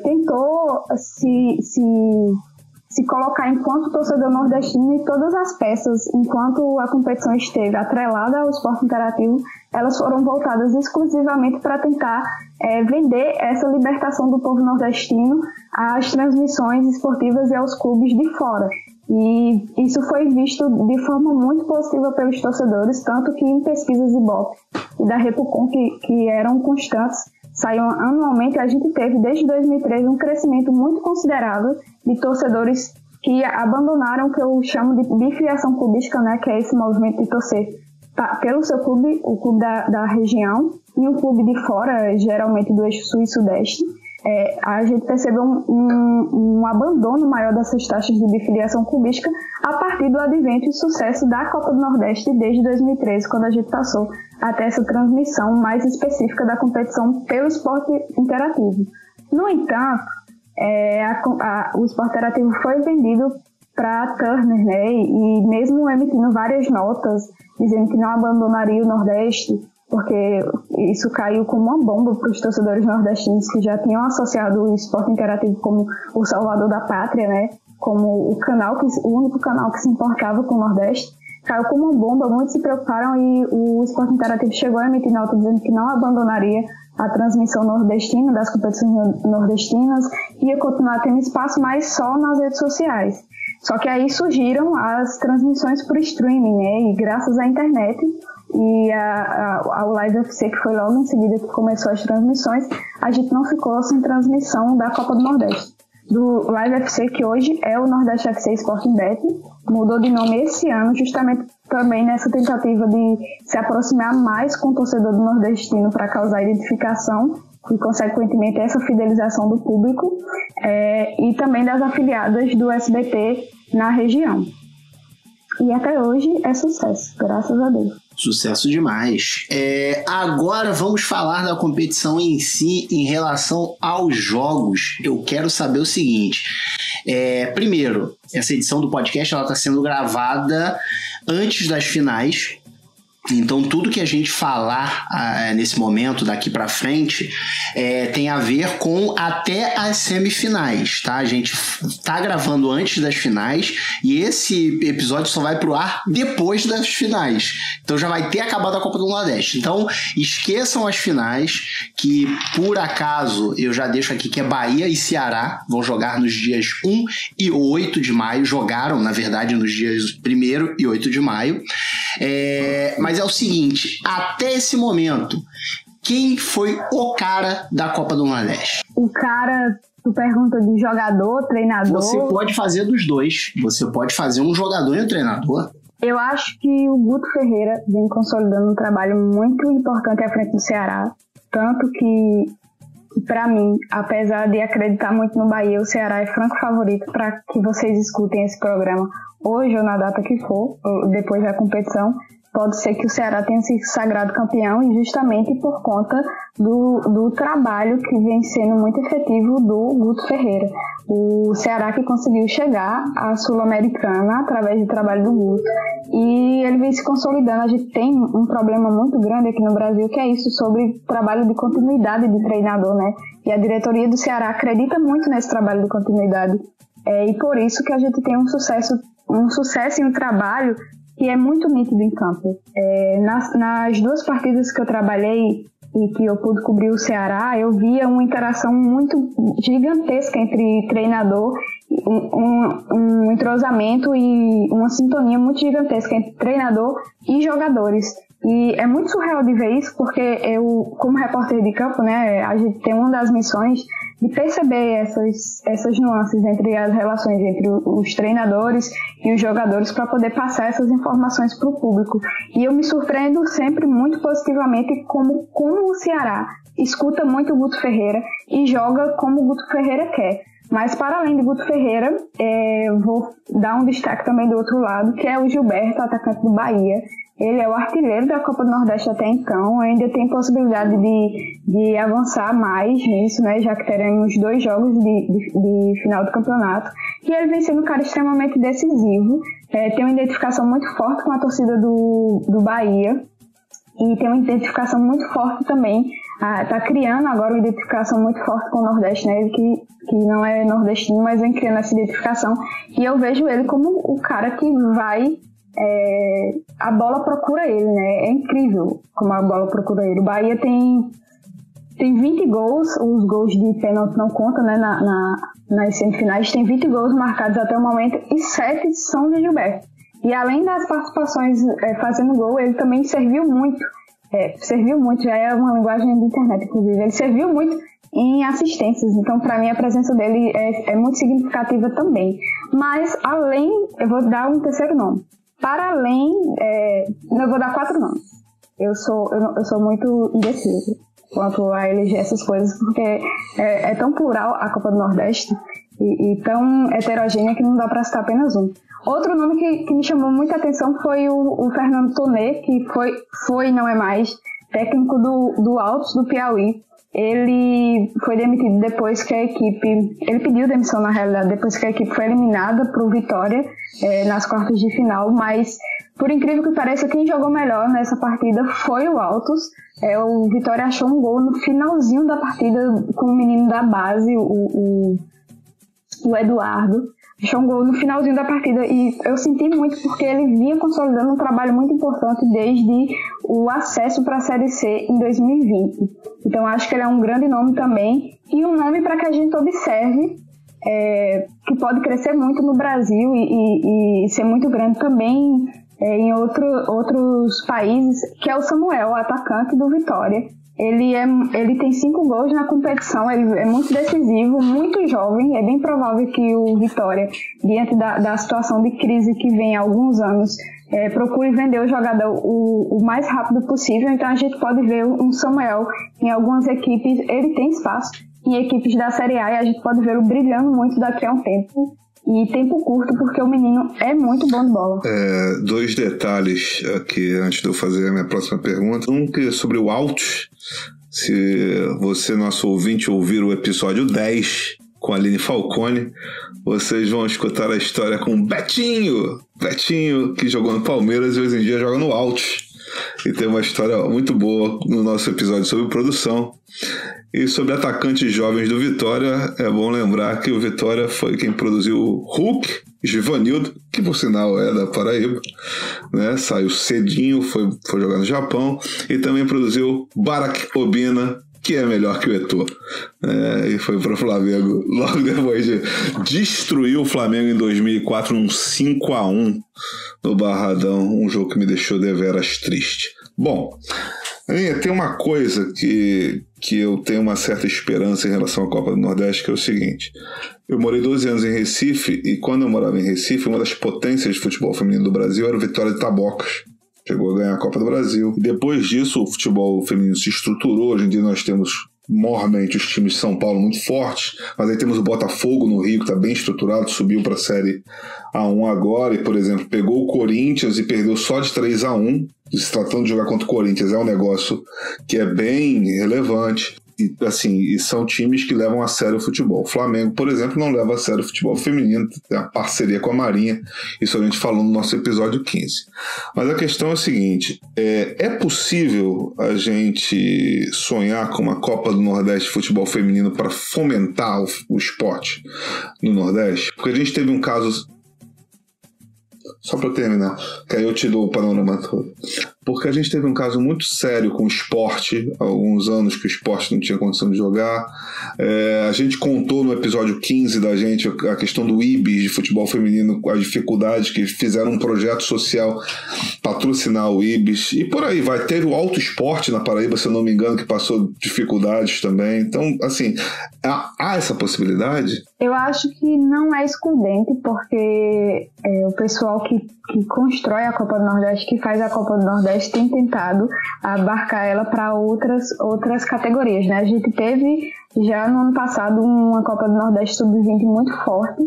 tentou se colocar enquanto torcedor nordestino, e todas as peças, enquanto a competição esteve atrelada ao esporte interativo, elas foram voltadas exclusivamente para tentar vender essa libertação do povo nordestino às transmissões esportivas e aos clubes de fora. E isso foi visto de forma muito positiva pelos torcedores, tanto que em pesquisas Ibope e da Repucon, que eram constantes, saíam anualmente, a gente teve desde 2013 um crescimento muito considerável de torcedores que abandonaram o que eu chamo de bifiliação clubística, né, que é esse movimento de torcer pelo seu clube, o clube da região, e um clube de fora, geralmente do eixo sul e sudeste. A gente percebeu um abandono maior dessas taxas de bifiliação clubística a partir do advento e sucesso da Copa do Nordeste desde 2013, quando a gente passou até essa transmissão mais específica da competição pelo esporte interativo. No entanto, o esporte interativo foi vendido para a Turner, né, e mesmo emitindo várias notas dizendo que não abandonaria o Nordeste, porque isso caiu como uma bomba para os torcedores nordestinos que já tinham associado o esporte interativo como o salvador da pátria, né? Como o único canal que se importava com o Nordeste. Caiu como uma bomba, muitos se preocuparam e o esporte interativo chegou a emitir nota dizendo que não abandonaria a transmissão nordestina, das competições nordestinas, ia continuar tendo espaço, mas só nas redes sociais. Só que aí surgiram as transmissões por streaming, né? E graças à internet e ao Live FC, que foi logo em seguida que começou as transmissões, a gente não ficou sem transmissão da Copa do Nordeste. Do Live FC, que hoje é o Nordeste FC Sporting Bet, mudou de nome esse ano, justamente também nessa tentativa de se aproximar mais com o torcedor do nordestino para causar identificação e, consequentemente, essa fidelização do público, e também das afiliadas do SBT na região. E até hoje é sucesso, graças a Deus. Sucesso demais. Agora vamos falar da competição em si em relação aos jogos. Eu quero saber o seguinte. Primeiro, essa edição do podcast está sendo gravada antes das finais. Então, tudo que a gente falar nesse momento, daqui para frente, tem a ver com até as semifinais, tá? A gente tá gravando antes das finais e esse episódio só vai pro ar depois das finais. Então, já vai ter acabado a Copa do Nordeste. Então, esqueçam as finais, que por acaso eu já deixo aqui que é Bahia e Ceará, vão jogar nos dias 1 e 8 de maio. Jogaram, na verdade, nos dias 1º e 8 de maio. Mas é o seguinte, até esse momento, quem foi o cara da Copa do Nordeste? O cara, tu pergunta de jogador, treinador? Você pode fazer dos dois. Você pode fazer um jogador e um treinador. Eu acho que o Guto Ferreira vem consolidando um trabalho muito importante à frente do Ceará. Tanto que, para mim, apesar de acreditar muito no Bahia, o Ceará é franco favorito para que vocês escutem esse programa hoje ou na data que for, depois da competição. Pode ser que o Ceará tenha se sagrado campeão, e justamente por conta do trabalho que vem sendo muito efetivo do Guto Ferreira. O Ceará que conseguiu chegar à Sul-Americana através do trabalho do Guto. E ele vem se consolidando. A gente tem um problema muito grande aqui no Brasil, que é isso, sobre trabalho de continuidade de treinador, né? E a diretoria do Ceará acredita muito nesse trabalho de continuidade. E por isso que a gente tem um sucesso em um trabalho que é muito nítido em campo. Nas duas partidas que eu trabalhei e que eu pude cobrir o Ceará, eu via uma interação muito gigantesca entre treinador, um entrosamento e uma sintonia muito gigantesca entre treinador e jogadores. E é muito surreal de ver isso, porque eu, como repórter de campo, né, a gente tem uma das missões de perceber essas nuances entre as relações entre os treinadores e os jogadores para poder passar essas informações para o público. E eu me surpreendo sempre muito positivamente como o Ceará escuta muito o Guto Ferreira e joga como o Guto Ferreira quer. Mas, para além de Guto Ferreira, vou dar um destaque também do outro lado, que é o Gilberto, atacante do Bahia. Ele é o artilheiro da Copa do Nordeste até então, ainda tem possibilidade de avançar mais nisso, né, já que teremos 2 jogos de final do campeonato. E ele vem sendo um cara extremamente decisivo, tem uma identificação muito forte com a torcida do Bahia, e tem uma identificação muito forte também, está criando agora uma identificação muito forte com o Nordeste, né, ele que não é nordestino, mas vem criando essa identificação, e eu vejo ele como o cara que vai... a bola procura ele, né? É incrível como a bola procura ele. O Bahia tem 20 gols, os gols de pênalti não contam, né? Nas semifinais, tem 20 gols marcados até o momento e 7 são de Gilberto. E além das participações fazendo gol, ele também serviu muito, já é uma linguagem de internet, inclusive, ele serviu muito em assistências, então para mim a presença dele é muito significativa também. Mas além, eu vou dar um terceiro nome. Para além, eu vou dar 4 nomes. Eu sou muito indecisa quanto a eleger essas coisas, porque é tão plural a Copa do Nordeste e tão heterogênea que não dá para citar apenas um. Outro nome que me chamou muita atenção foi o Fernando Tonê, que foi não é mais, técnico do Altos do Piauí. Ele foi demitido depois que a equipe... Ele pediu demissão, na realidade, depois que a equipe foi eliminada para o Vitória nas quartas de final, mas, por incrível que pareça, quem jogou melhor nessa partida foi o Altos. O Vitória achou um gol no finalzinho da partida com o menino da base, o Eduardo. Achou um gol no finalzinho da partida e eu senti muito porque ele vinha consolidando um trabalho muito importante desde o acesso para a Série C em 2020. Então acho que ele é um grande nome também e um nome para que a gente observe que pode crescer muito no Brasil e ser muito grande também em outros países, que é o Samuel, o atacante do Vitória. Ele tem 5 gols na competição, ele é muito decisivo, muito jovem. É bem provável que o Vitória, diante da situação de crise que vem há alguns anos, procure vender o jogador o mais rápido possível. Então a gente pode ver um Samuel em algumas equipes, ele tem espaço em equipes da Série A e a gente pode vê-lo brilhando muito daqui a um tempo. E tempo curto, porque o menino é muito bom de bola. 2 detalhes aqui antes de eu fazer a minha próxima pergunta. Um que é sobre o Altos. Se você, nosso ouvinte, ouvir o episódio 10 com a Aline Falcone, vocês vão escutar a história com o Betinho, que jogou no Palmeiras e hoje em dia joga no Altos. E tem uma história muito boa no nosso episódio sobre produção. E sobre atacantes jovens do Vitória, é bom lembrar que o Vitória foi quem produziu o Hulk, Givanildo, que por sinal é da Paraíba, né? Saiu cedinho, foi jogar no Japão, e também produziu Barack Obina, que é melhor que o Eto'o, e foi para o Flamengo logo depois de destruir o Flamengo em 2004 num 5-1 no Barradão, um jogo que me deixou deveras triste. Bom, tem uma coisa que eu tenho uma certa esperança em relação à Copa do Nordeste, que é o seguinte: eu morei 12 anos em Recife, e quando eu morava em Recife, uma das potências de futebol feminino do Brasil era o Vitória de Tabocas. Chegou a ganhar a Copa do Brasil. Depois disso, o futebol feminino se estruturou. Hoje em dia nós temos, mormente, os times de São Paulo muito fortes, mas aí temos o Botafogo no Rio, que está bem estruturado, subiu para a Série A1 agora, e, por exemplo, pegou o Corinthians e perdeu só de 3-1. Se tratando de jogar contra o Corinthians, é um negócio que é bem relevante. E, assim, e são times que levam a sério o futebol. O Flamengo, por exemplo, não leva a sério o futebol feminino, tem uma parceria com a Marinha, isso a gente falou no nosso episódio 15. Mas a questão é a seguinte: é possível a gente sonhar com uma Copa do Nordeste de futebol feminino para fomentar o esporte no Nordeste? Porque a gente teve um caso... Só para terminar, que aí eu te dou o panorama todo. porque a gente teve um caso muito sério com o Sport, há alguns anos que o Sport não tinha condição de jogar. A gente contou no episódio 15 da gente a questão do IBS, de futebol feminino, as dificuldades que fizeram um projeto social patrocinar o IBS, e por aí vai. Teve o Alto Esporte na Paraíba, se eu não me engano, que passou dificuldades também. Então, assim, há essa possibilidade? Eu acho que não é excludente, porque o pessoal que constrói a Copa do Nordeste, que faz a Copa do Nordeste, tem tentado abarcar ela para outras categorias, né? A gente teve já no ano passado uma Copa do Nordeste sub-20 muito forte,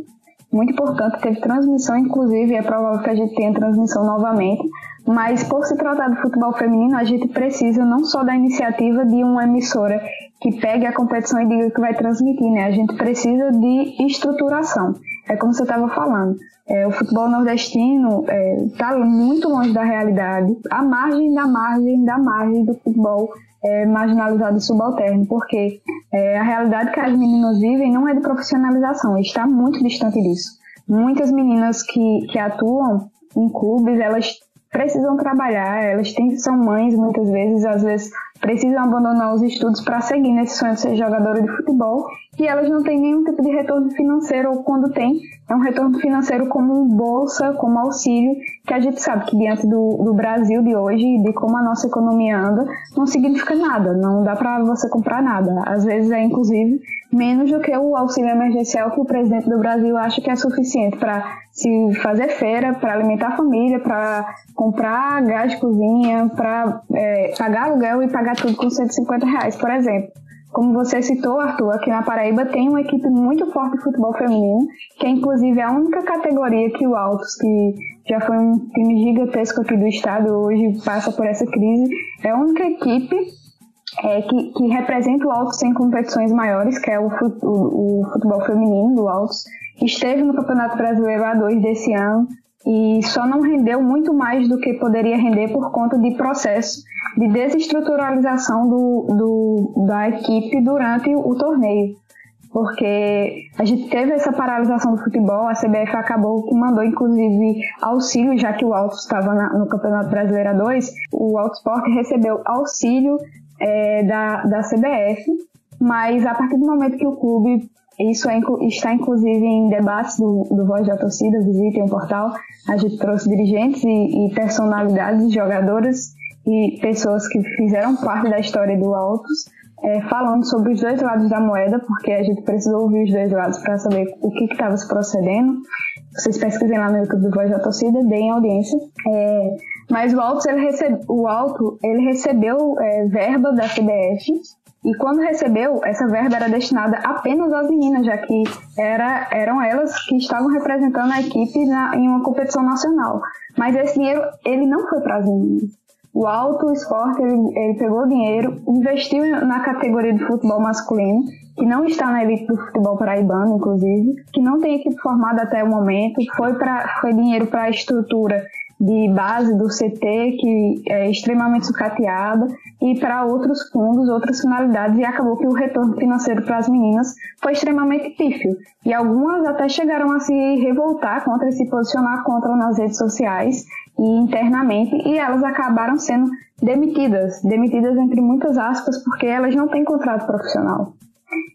muito importante, teve transmissão, inclusive é provável que a gente tenha transmissão novamente, mas por se tratar do futebol feminino, a gente precisa não só da iniciativa de uma emissora que pegue a competição e diga que vai transmitir, né? A gente precisa de estruturação. É como você estava falando, o futebol nordestino está muito longe da realidade, à margem do futebol marginalizado e subalterno, porque a realidade que as meninas vivem não é de profissionalização, está muito distante disso. Muitas meninas que atuam em clubes, elas precisam trabalhar, são mães muitas vezes, às vezes precisam abandonar os estudos para seguir nesse sonho de ser jogadora de futebol, e elas não têm nenhum tipo de retorno financeiro, ou quando tem, é um retorno financeiro como bolsa, como auxílio, que a gente sabe que diante do Brasil de hoje, de como a nossa economia anda, não significa nada, não dá para você comprar nada. Às vezes é, inclusive, menos do que o auxílio emergencial que o presidente do Brasil acha que é suficiente para se fazer feira, para alimentar a família, para comprar gás de cozinha, para pagar aluguel e pagar tudo com R$150, por exemplo. Como você citou, Arthur, aqui na Paraíba tem uma equipe muito forte de futebol feminino, que é inclusive a única categoria que o Altos, que já foi um time gigantesco aqui do estado, hoje passa por essa crise, é a única equipe que representa o Altos em competições maiores, que é o futebol feminino do Altos. Esteve no Campeonato Brasileiro A2 desse ano e só não rendeu muito mais do que poderia render por conta de processo de desestruturalização da equipe durante o torneio. Porque a gente teve essa paralisação do futebol, a CBF acabou que mandou inclusive auxílio, já que o Altos estava no Campeonato Brasileiro A2, o Alto Sport recebeu auxílio da CBF, mas a partir do momento que o clube, isso está inclusive em debates do Voz da Torcida, visitem o portal, a gente trouxe dirigentes e personalidades, jogadoras e pessoas que fizeram parte da história do Altos, falando sobre os dois lados da moeda, porque a gente precisou ouvir os dois lados para saber o que estava se procedendo. Vocês pesquisem lá no YouTube do Voz da Torcida, deem audiência. Mas o Altos ele recebeu verba da CBF, e quando recebeu, essa verba era destinada apenas às meninas, já que eram elas que estavam representando a equipe em uma competição nacional. Mas esse dinheiro ele não foi para as meninas. O Alto Esporte ele pegou o dinheiro, investiu na categoria de futebol masculino, que não está na elite do futebol paraibano, inclusive, que não tem equipe formada até o momento, foi dinheiro para a estrutura de base do CT, que é extremamente sucateada, e para outros fundos, outras finalidades, e acabou que o retorno financeiro para as meninas foi extremamente pífio. E algumas até chegaram a se revoltar contra, se posicionar contra nas redes sociais e internamente, e elas acabaram sendo demitidas entre muitas aspas, porque elas não têm contrato profissional.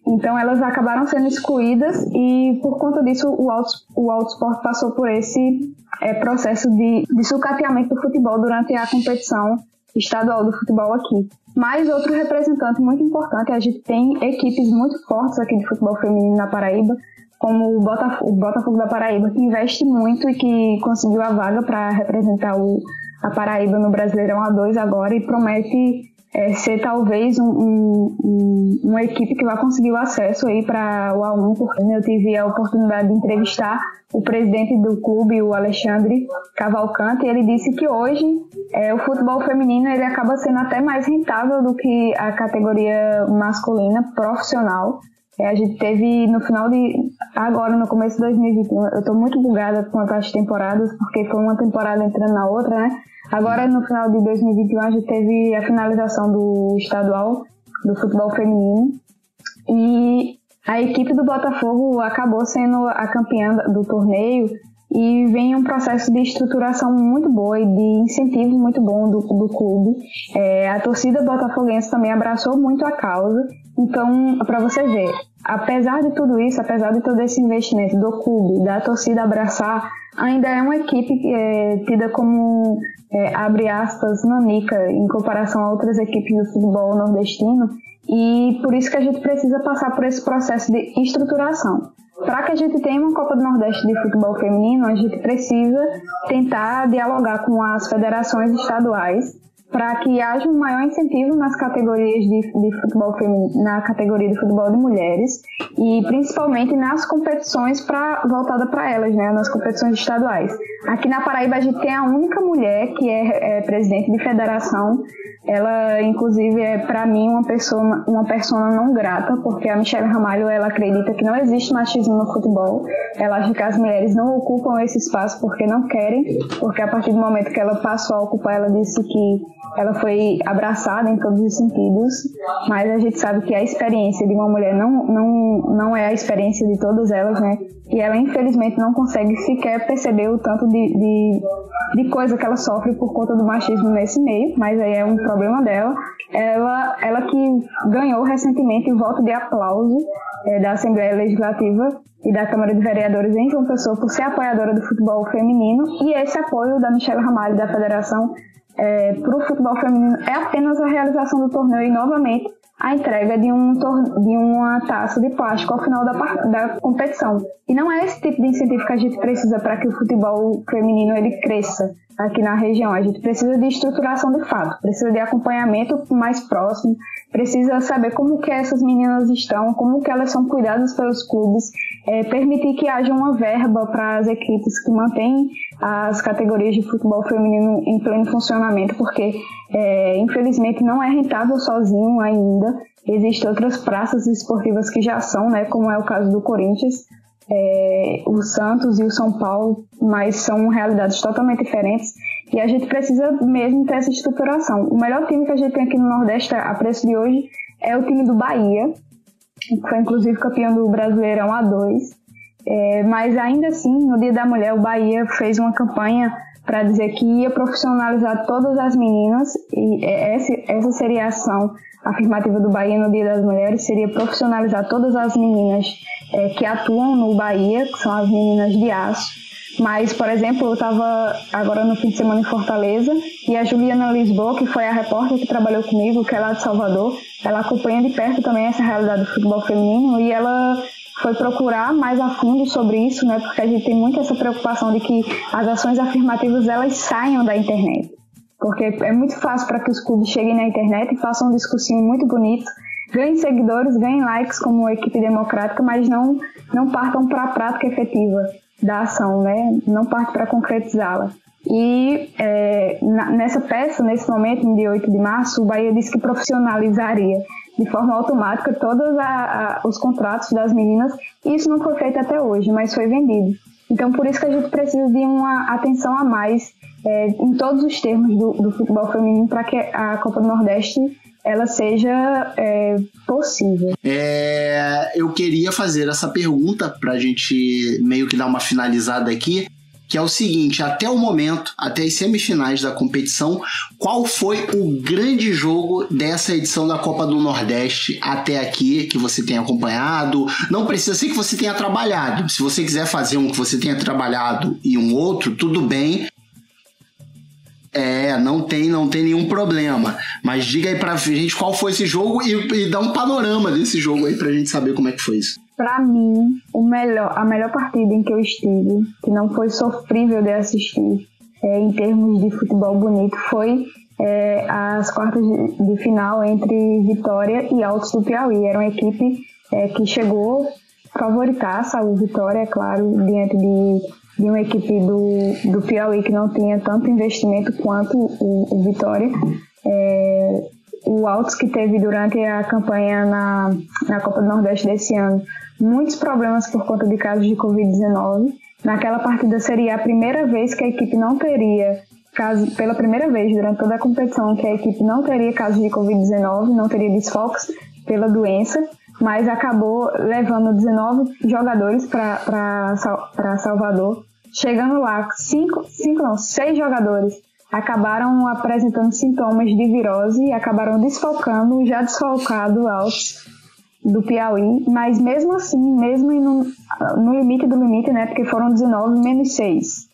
Então elas acabaram sendo excluídas, e por conta disso o Alto Sport passou por esse processo de sucateamento do futebol durante a competição estadual do futebol aqui. Mas outro representante muito importante, a gente tem equipes muito fortes aqui de futebol feminino na Paraíba, como o Botafogo da Paraíba, que investe muito e que conseguiu a vaga para representar a Paraíba no Brasileirão A2 agora, e promete ser talvez uma equipe que vai conseguir o acesso aí para o A1, porque eu tive a oportunidade de entrevistar o presidente do clube, o Alexandre Cavalcante, e ele disse que hoje o futebol feminino ele acaba sendo até mais rentável do que a categoria masculina profissional. A gente teve agora no começo de 2021, eu estou muito bugada quanto às temporadas, porque foi uma temporada entrando na outra, né? Agora no final de 2021 a gente teve a finalização do estadual do futebol feminino, e a equipe do Botafogo acabou sendo a campeã do torneio e vem um processo de estruturação muito boa e de incentivo muito bom do clube. A torcida botafoguense também abraçou muito a causa. Então, para você ver, apesar de tudo isso, apesar de todo esse investimento do clube, da torcida abraçar, ainda é uma equipe tida como, abre aspas, nanica em comparação a outras equipes do futebol nordestino, e por isso que a gente precisa passar por esse processo de estruturação. Para que a gente tenha uma Copa do Nordeste de futebol feminino, a gente precisa tentar dialogar com as federações estaduais para que haja um maior incentivo nas categorias de futebol feminino, na categoria de futebol de mulheres e principalmente nas competições voltada para elas, né, nas competições estaduais. Aqui na Paraíba a gente tem a única mulher que é presidente de federação. Ela, inclusive, é para mim uma persona não grata, porque a Michelle Ramalho, ela acredita que não existe machismo no futebol. Ela acha que as mulheres não ocupam esse espaço porque não querem, porque a partir do momento que ela passou a ocupar, ela disse que ela foi abraçada em todos os sentidos, mas a gente sabe que a experiência de uma mulher não é a experiência de todas elas, né? E ela, infelizmente, não consegue sequer perceber o tanto de coisa que ela sofre por conta do machismo nesse meio, mas aí é um problema dela. Ela que ganhou recentemente o voto de aplauso da Assembleia Legislativa e da Câmara de Vereadores em João Pessoa por ser apoiadora do futebol feminino, e esse apoio da Michelle Ramalho da Federação para o futebol feminino é apenas a realização do torneio e, novamente, a entrega de uma taça de plástico ao final da competição. E não é esse tipo de incentivo que a gente precisa para que o futebol feminino ele cresça aqui na região. A gente precisa de estruturação de fato, precisa de acompanhamento mais próximo, precisa saber como que essas meninas estão, como que elas são cuidadas pelos clubes, permitir que haja uma verba para as equipes que mantêm as categorias de futebol feminino em pleno funcionamento, porque infelizmente não é rentável sozinho ainda. Existem outras praças esportivas que já são, né, como é o caso do Corinthians, o Santos e o São Paulo, mas são realidades totalmente diferentes e a gente precisa mesmo ter essa estruturação. O melhor time que a gente tem aqui no Nordeste a preço de hoje é o time do Bahia, que foi inclusive campeão do Brasileirão A2, mas ainda assim, no Dia da Mulher, o Bahia fez uma campanha para dizer que ia profissionalizar todas as meninas, e essa seria a ação afirmativa do Bahia no Dia das Mulheres, seria profissionalizar todas as meninas que atuam no Bahia, que são as meninas de aço. Mas, por exemplo, eu estava agora no fim de semana em Fortaleza e a Juliana Lisboa, que foi a repórter que trabalhou comigo, que é lá de Salvador, ela acompanha de perto também essa realidade do futebol feminino e ela foi procurar mais a fundo sobre isso, né? Porque a gente tem muito essa preocupação de que as ações afirmativas elas saiam da internet. Porque é muito fácil para que os clubes cheguem na internet e façam um discursinho muito bonito, ganhem seguidores, ganhem likes como equipe democrática, mas não partam para a prática efetiva da ação, né? Não partem para concretizá-la. E nessa peça, nesse momento, no dia 8 de março, o Bahia disse que profissionalizaria de forma automática todos os contratos das meninas, e isso não foi feito até hoje, mas foi vendido. Então, por isso que a gente precisa de uma atenção a mais em todos os termos do futebol feminino para que a Copa do Nordeste ela seja possível. Eu queria fazer essa pergunta para a gente meio que dar uma finalizada aqui, que é o seguinte: até o momento, até as semifinais da competição, qual foi o grande jogo dessa edição da Copa do Nordeste até aqui, que você tenha acompanhado? Não precisa ser que você tenha trabalhado. Se você quiser fazer um que você tenha trabalhado e um outro, tudo bem. Não tem nenhum problema. Mas diga aí pra gente qual foi esse jogo e dá um panorama desse jogo aí pra gente saber como é que foi isso. Pra mim, a melhor partida em que eu estive, que não foi sofrível de assistir, em termos de futebol bonito, foi as quartas de final entre Vitória e Altos do Piauí. Era uma equipe que chegou favoritaça, o Vitória, é claro, diante de uma equipe do Piauí que não tinha tanto investimento quanto o Vitória. O Altos, que teve durante a campanha na Copa do Nordeste desse ano muitos problemas por conta de casos de Covid-19. Naquela partida seria a primeira vez que a equipe não teria pela primeira vez durante toda a competição, que a equipe não teria casos de Covid-19, não teria desfalques pela doença, mas acabou levando 19 jogadores para Salvador Chegando lá, 6 jogadores acabaram apresentando sintomas de virose e acabaram desfalcando o já desfalcado Altos do Piauí, mas mesmo assim, mesmo no limite do limite, né, porque foram 19 menos 6,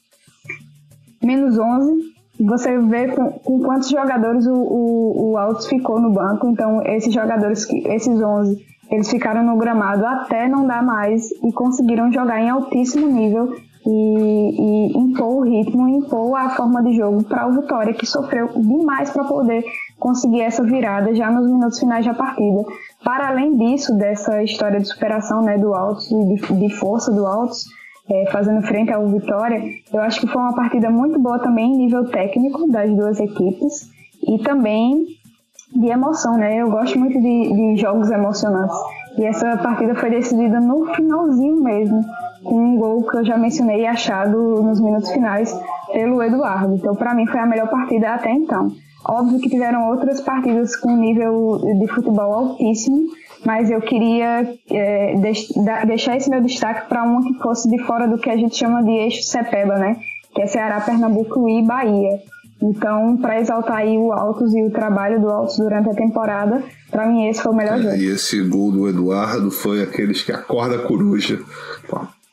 menos 11, você vê com quantos jogadores o Altos ficou no banco. Então esses jogadores, esses 11, eles ficaram no gramado até não dar mais e conseguiram jogar em altíssimo nível e impor o ritmo, impor a forma de jogo para o Vitória, que sofreu demais para poder conseguir essa virada já nos minutos finais da partida. Para além disso, dessa história de superação, né, do Altos e de força do Altos, fazendo frente ao Vitória, eu acho que foi uma partida muito boa também em nível técnico das duas equipes e também de emoção, né? Eu gosto muito de jogos emocionantes e essa partida foi decidida no finalzinho mesmo, com um gol que eu já mencionei achado nos minutos finais pelo Eduardo. Então, para mim, foi a melhor partida até então. Óbvio que tiveram outras partidas com nível de futebol altíssimo, mas eu queria deixar esse meu destaque para uma que fosse de fora do que a gente chama de eixo Cepeba, né? Que é Ceará, Pernambuco e Bahia. Então, para exaltar aí o Altos e o trabalho do Altos durante a temporada, para mim esse foi o melhor jogo. E esse gol do Eduardo foi aqueles que acorda a coruja.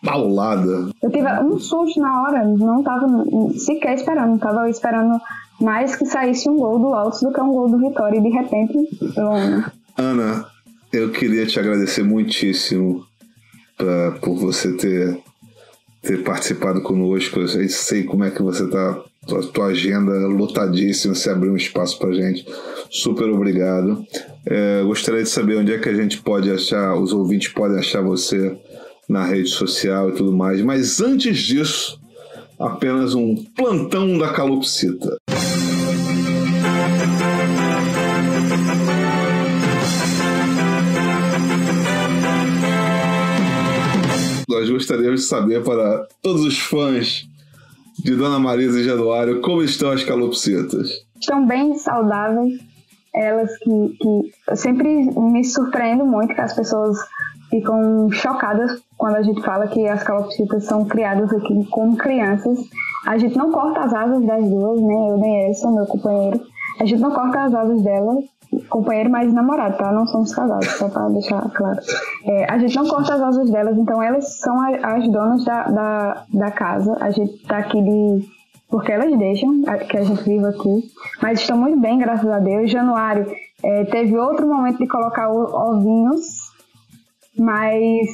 Paulada. Eu tive um susto na hora, não estava sequer esperando, estava esperando mais que saísse um gol do Altos do que um gol do Vitória, e de repente, Ana, eu queria te agradecer muitíssimo por você ter participado conosco. Eu sei como é que você está, tua agenda lotadíssima, você abriu um espaço pra gente. Super obrigado. Gostaria de saber onde é que a gente pode achar, os ouvintes podem achar você na rede social e tudo mais, mas antes disso, apenas um plantão da calopsita. Nós gostaríamos de saber para todos os fãs de Dona Marisa e Januário como estão as calopsitas. Estão bem saudáveis, elas que eu sempre me surpreendo muito que as pessoas ficam chocadas quando a gente fala que as calopsitas são criadas aqui como crianças. A gente não corta as asas das duas, né? Eu nem Edson, meu companheiro. A gente não corta as asas dela, companheiro, mas namorado, tá? Não somos casados, só pra deixar claro. A gente não corta as asas delas, então elas são as donas da casa. A gente tá aqui porque elas deixam que a gente viva aqui, mas estão muito bem, graças a Deus. Januário teve outro momento de colocar ovinhos, mas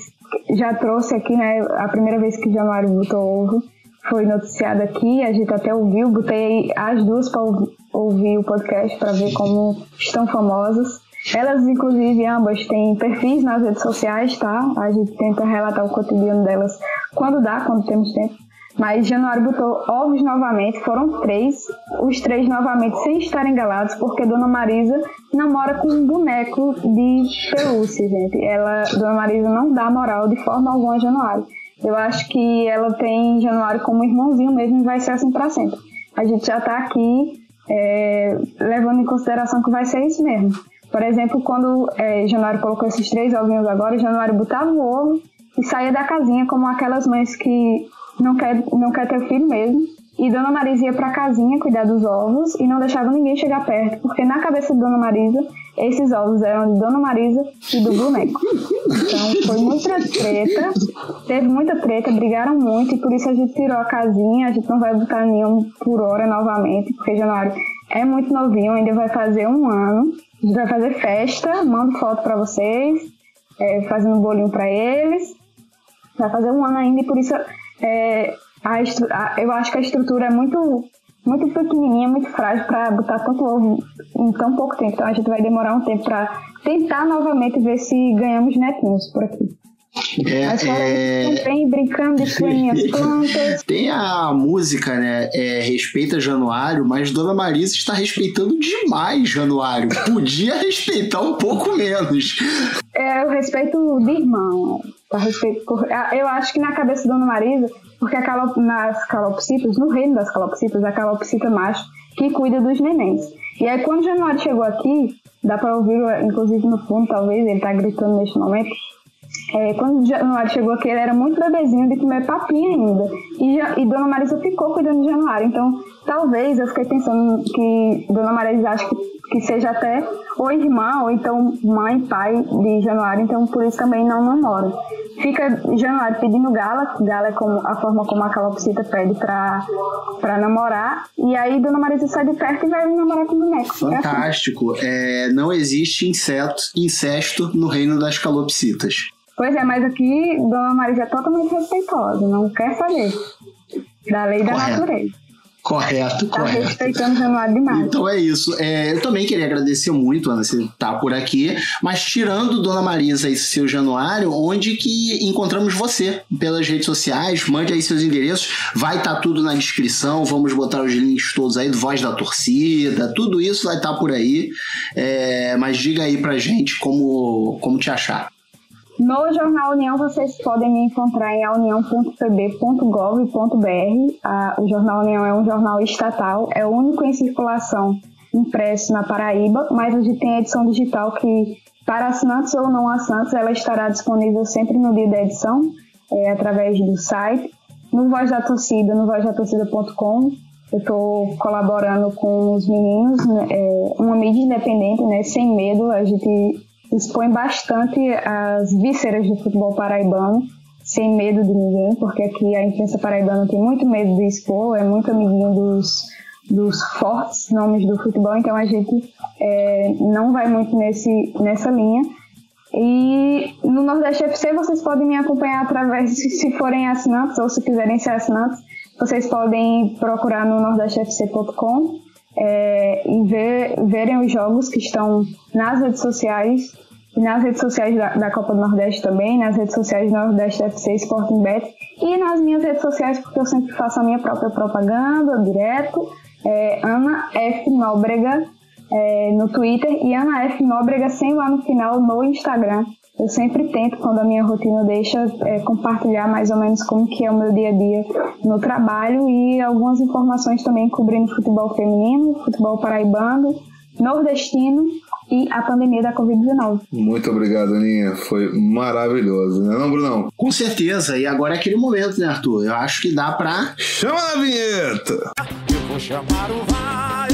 já trouxe aqui, né? A primeira vez que Januário botou ovo foi noticiado aqui, a gente até ouviu, botei as duas para ouvir o podcast para ver como estão famosas. Elas, inclusive, ambas têm perfis nas redes sociais, tá? A gente tenta relatar o cotidiano delas quando temos tempo. Mas Januário botou ovos novamente, foram 3, os 3 novamente sem estarem engalados, porque Dona Marisa namora com um boneco de pelúcia, gente. Dona Marisa não dá moral de forma alguma a Januário. Eu acho que ela tem Januário como irmãozinho mesmo e vai ser assim pra sempre. A gente já tá aqui levando em consideração que vai ser isso mesmo. Por exemplo, quando Januário colocou esses 3 ovinhos agora, Januário botava o ovo e saía da casinha como aquelas mães que não quer ter filho mesmo, e Dona Marisa ia pra casinha cuidar dos ovos e não deixava ninguém chegar perto, porque na cabeça de Dona Marisa, esses ovos eram de Dona Marisa e do boneco. Então foi muita treta, teve muita treta, brigaram muito, e por isso a gente tirou a casinha. A gente não vai botar nenhum por hora novamente, porque Januário é muito novinho, ainda vai fazer 1 ano, a gente vai fazer festa, mando foto pra vocês, fazendo um bolinho pra eles, vai fazer 1 ano ainda, e por isso eu acho que a estrutura é muito, muito pequenininha, muito frágil para botar tanto ovo em tão pouco tempo. Então a gente vai demorar um tempo para tentar novamente ver se ganhamos netinhos por aqui. Mas tem brincando de suinhas plantas. Tem a música, né? Respeita Januário, mas Dona Marisa está respeitando demais Januário. Podia respeitar um pouco menos. Eu respeito de irmão. Eu acho que na cabeça de Dona Marisa, porque nas calopsitas, no reino das calopsitas, a calopsita macho que cuida dos nenéns. E aí quando Januário chegou aqui, dá para ouvir, inclusive no fundo, talvez, ele tá gritando neste momento. quando o Januário chegou aqui, ele era muito bebezinho de comer papinha ainda. E Dona Marisa ficou cuidando de Januário. Então, talvez, eu fiquei pensando que Dona Marisa acha que seja até ou irmã, ou então mãe, pai de Januário. Então, por isso também não namora. Fica Januário pedindo Gala. Gala é a forma como a calopsita pede pra namorar. E aí, Dona Marisa sai de perto e vai namorar com o boneco. Fantástico. Não existe incesto no reino das calopsitas. Pois é, mas aqui Dona Marisa é totalmente respeitosa, não quer saber da lei da natureza. Correto. Tá respeitando o Januário demais. Então é isso. Eu também queria agradecer muito, Ana, você tá por aqui, mas tirando Dona Marisa e seu Januário, onde que encontramos você? Pelas redes sociais, mande aí seus endereços, vai estar tudo na descrição, vamos botar os links todos aí do Voz da Torcida, tudo isso vai estar por aí, mas diga aí pra gente como te achar. No Jornal União, vocês podem me encontrar em aunião.pb.gov.br. O Jornal União é um jornal estatal, é o único em circulação impresso na Paraíba, mas a gente tem a edição digital que, para assinantes ou não assinantes, ela estará disponível sempre no dia da edição, através do site. No Voz da Torcida, no vozdatorcida.com, eu estou colaborando com os meninos, uma mídia independente, né, sem medo. A gente expõe bastante as vísceras do futebol paraibano, sem medo de ninguém, porque aqui a imprensa paraibana tem muito medo de expor, é muito amiguinho dos fortes nomes do futebol, então a gente não vai muito nessa linha. E no Nordeste FC vocês podem me acompanhar através, se forem assinantes ou se quiserem ser assinantes, vocês podem procurar no nordestefc.com e verem os jogos que estão nas redes sociais, e nas redes sociais da Copa do Nordeste também, nas redes sociais do Nordeste FC Sporting Bet, e nas minhas redes sociais, porque eu sempre faço a minha própria propaganda direto, Ana F. Nóbrega no Twitter e Ana F. Nóbrega sem lá no final no Instagram. Eu sempre tento, quando a minha rotina deixa, compartilhar mais ou menos como que é o meu dia a dia no trabalho e algumas informações também cobrindo futebol feminino, futebol paraibano, nordestino e a pandemia da Covid-19. Muito obrigado, Aninha. Foi maravilhoso, né não, Brunão? Com certeza. E agora é aquele momento, né, Arthur? Eu acho que dá pra... Chama a vinheta! Eu vou chamar o VAR,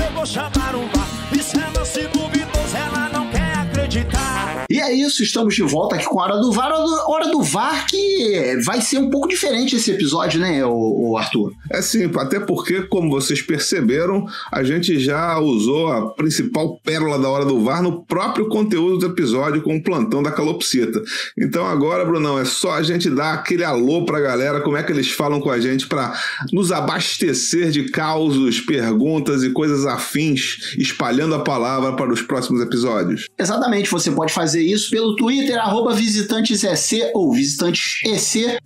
e se ela se duvidosa, ela não quer acreditar. E é isso, estamos de volta aqui com a Hora do VAR. Hora do VAR que vai ser um pouco diferente esse episódio, né, o Arthur? Sim, até porque, como vocês perceberam, a gente já usou a principal pérola da Hora do VAR no próprio conteúdo do episódio com o plantão da calopsita. Então agora, Brunão, é só a gente dar aquele alô pra galera, como é que eles falam com a gente pra nos abastecer de causos, perguntas e coisas afins, espalhando a palavra para os próximos episódios. Exatamente, você pode fazer isso pelo Twitter, @visitantesec ou visitantesec,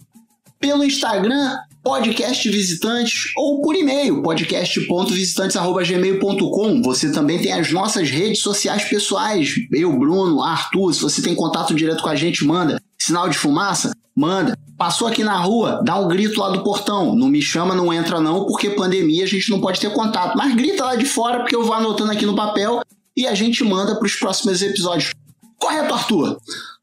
pelo Instagram, podcast visitantes, ou por e-mail, podcast.visitantes@gmail.com. Você também tem as nossas redes sociais pessoais, eu, Bruno, Arthur. Se você tem contato direto com a gente, manda. Sinal de fumaça? Manda. Passou aqui na rua, dá um grito lá do portão. Não me chama, não entra não, porque pandemia a gente não pode ter contato. Mas grita lá de fora, porque eu vou anotando aqui no papel e a gente manda para os próximos episódios. Correto, Arthur?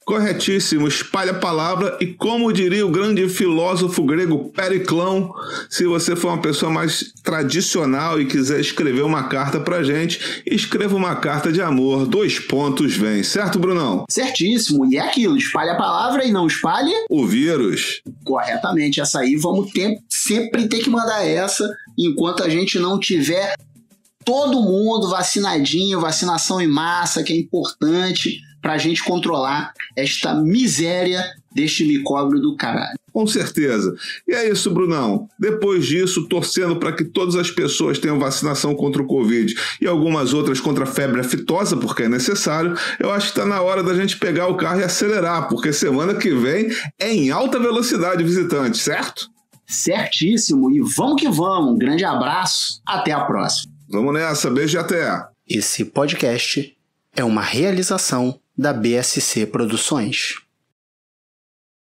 Corretíssimo, espalha a palavra e, como diria o grande filósofo grego Periclão, se você for uma pessoa mais tradicional e quiser escrever uma carta pra gente, escreva uma carta de amor, 2 pontos vem, certo, Brunão? Certíssimo, e é aquilo, espalhe a palavra e não espalhe o vírus. Corretamente, essa aí vamos sempre ter que mandar essa, enquanto a gente não tiver todo mundo vacinadinho, vacinação em massa, que é importante pra gente controlar esta miséria deste micróbio do caralho. Com certeza. E é isso, Brunão. Depois disso, torcendo para que todas as pessoas tenham vacinação contra o Covid e algumas outras contra a febre aftosa, porque é necessário, eu acho que está na hora da gente pegar o carro e acelerar, porque semana que vem é em alta velocidade, visitante, certo? Certíssimo. E vamos que vamos. Um grande abraço. Até a próxima. Vamos nessa. Beijo e até. Esse podcast é uma realização da BSC Produções.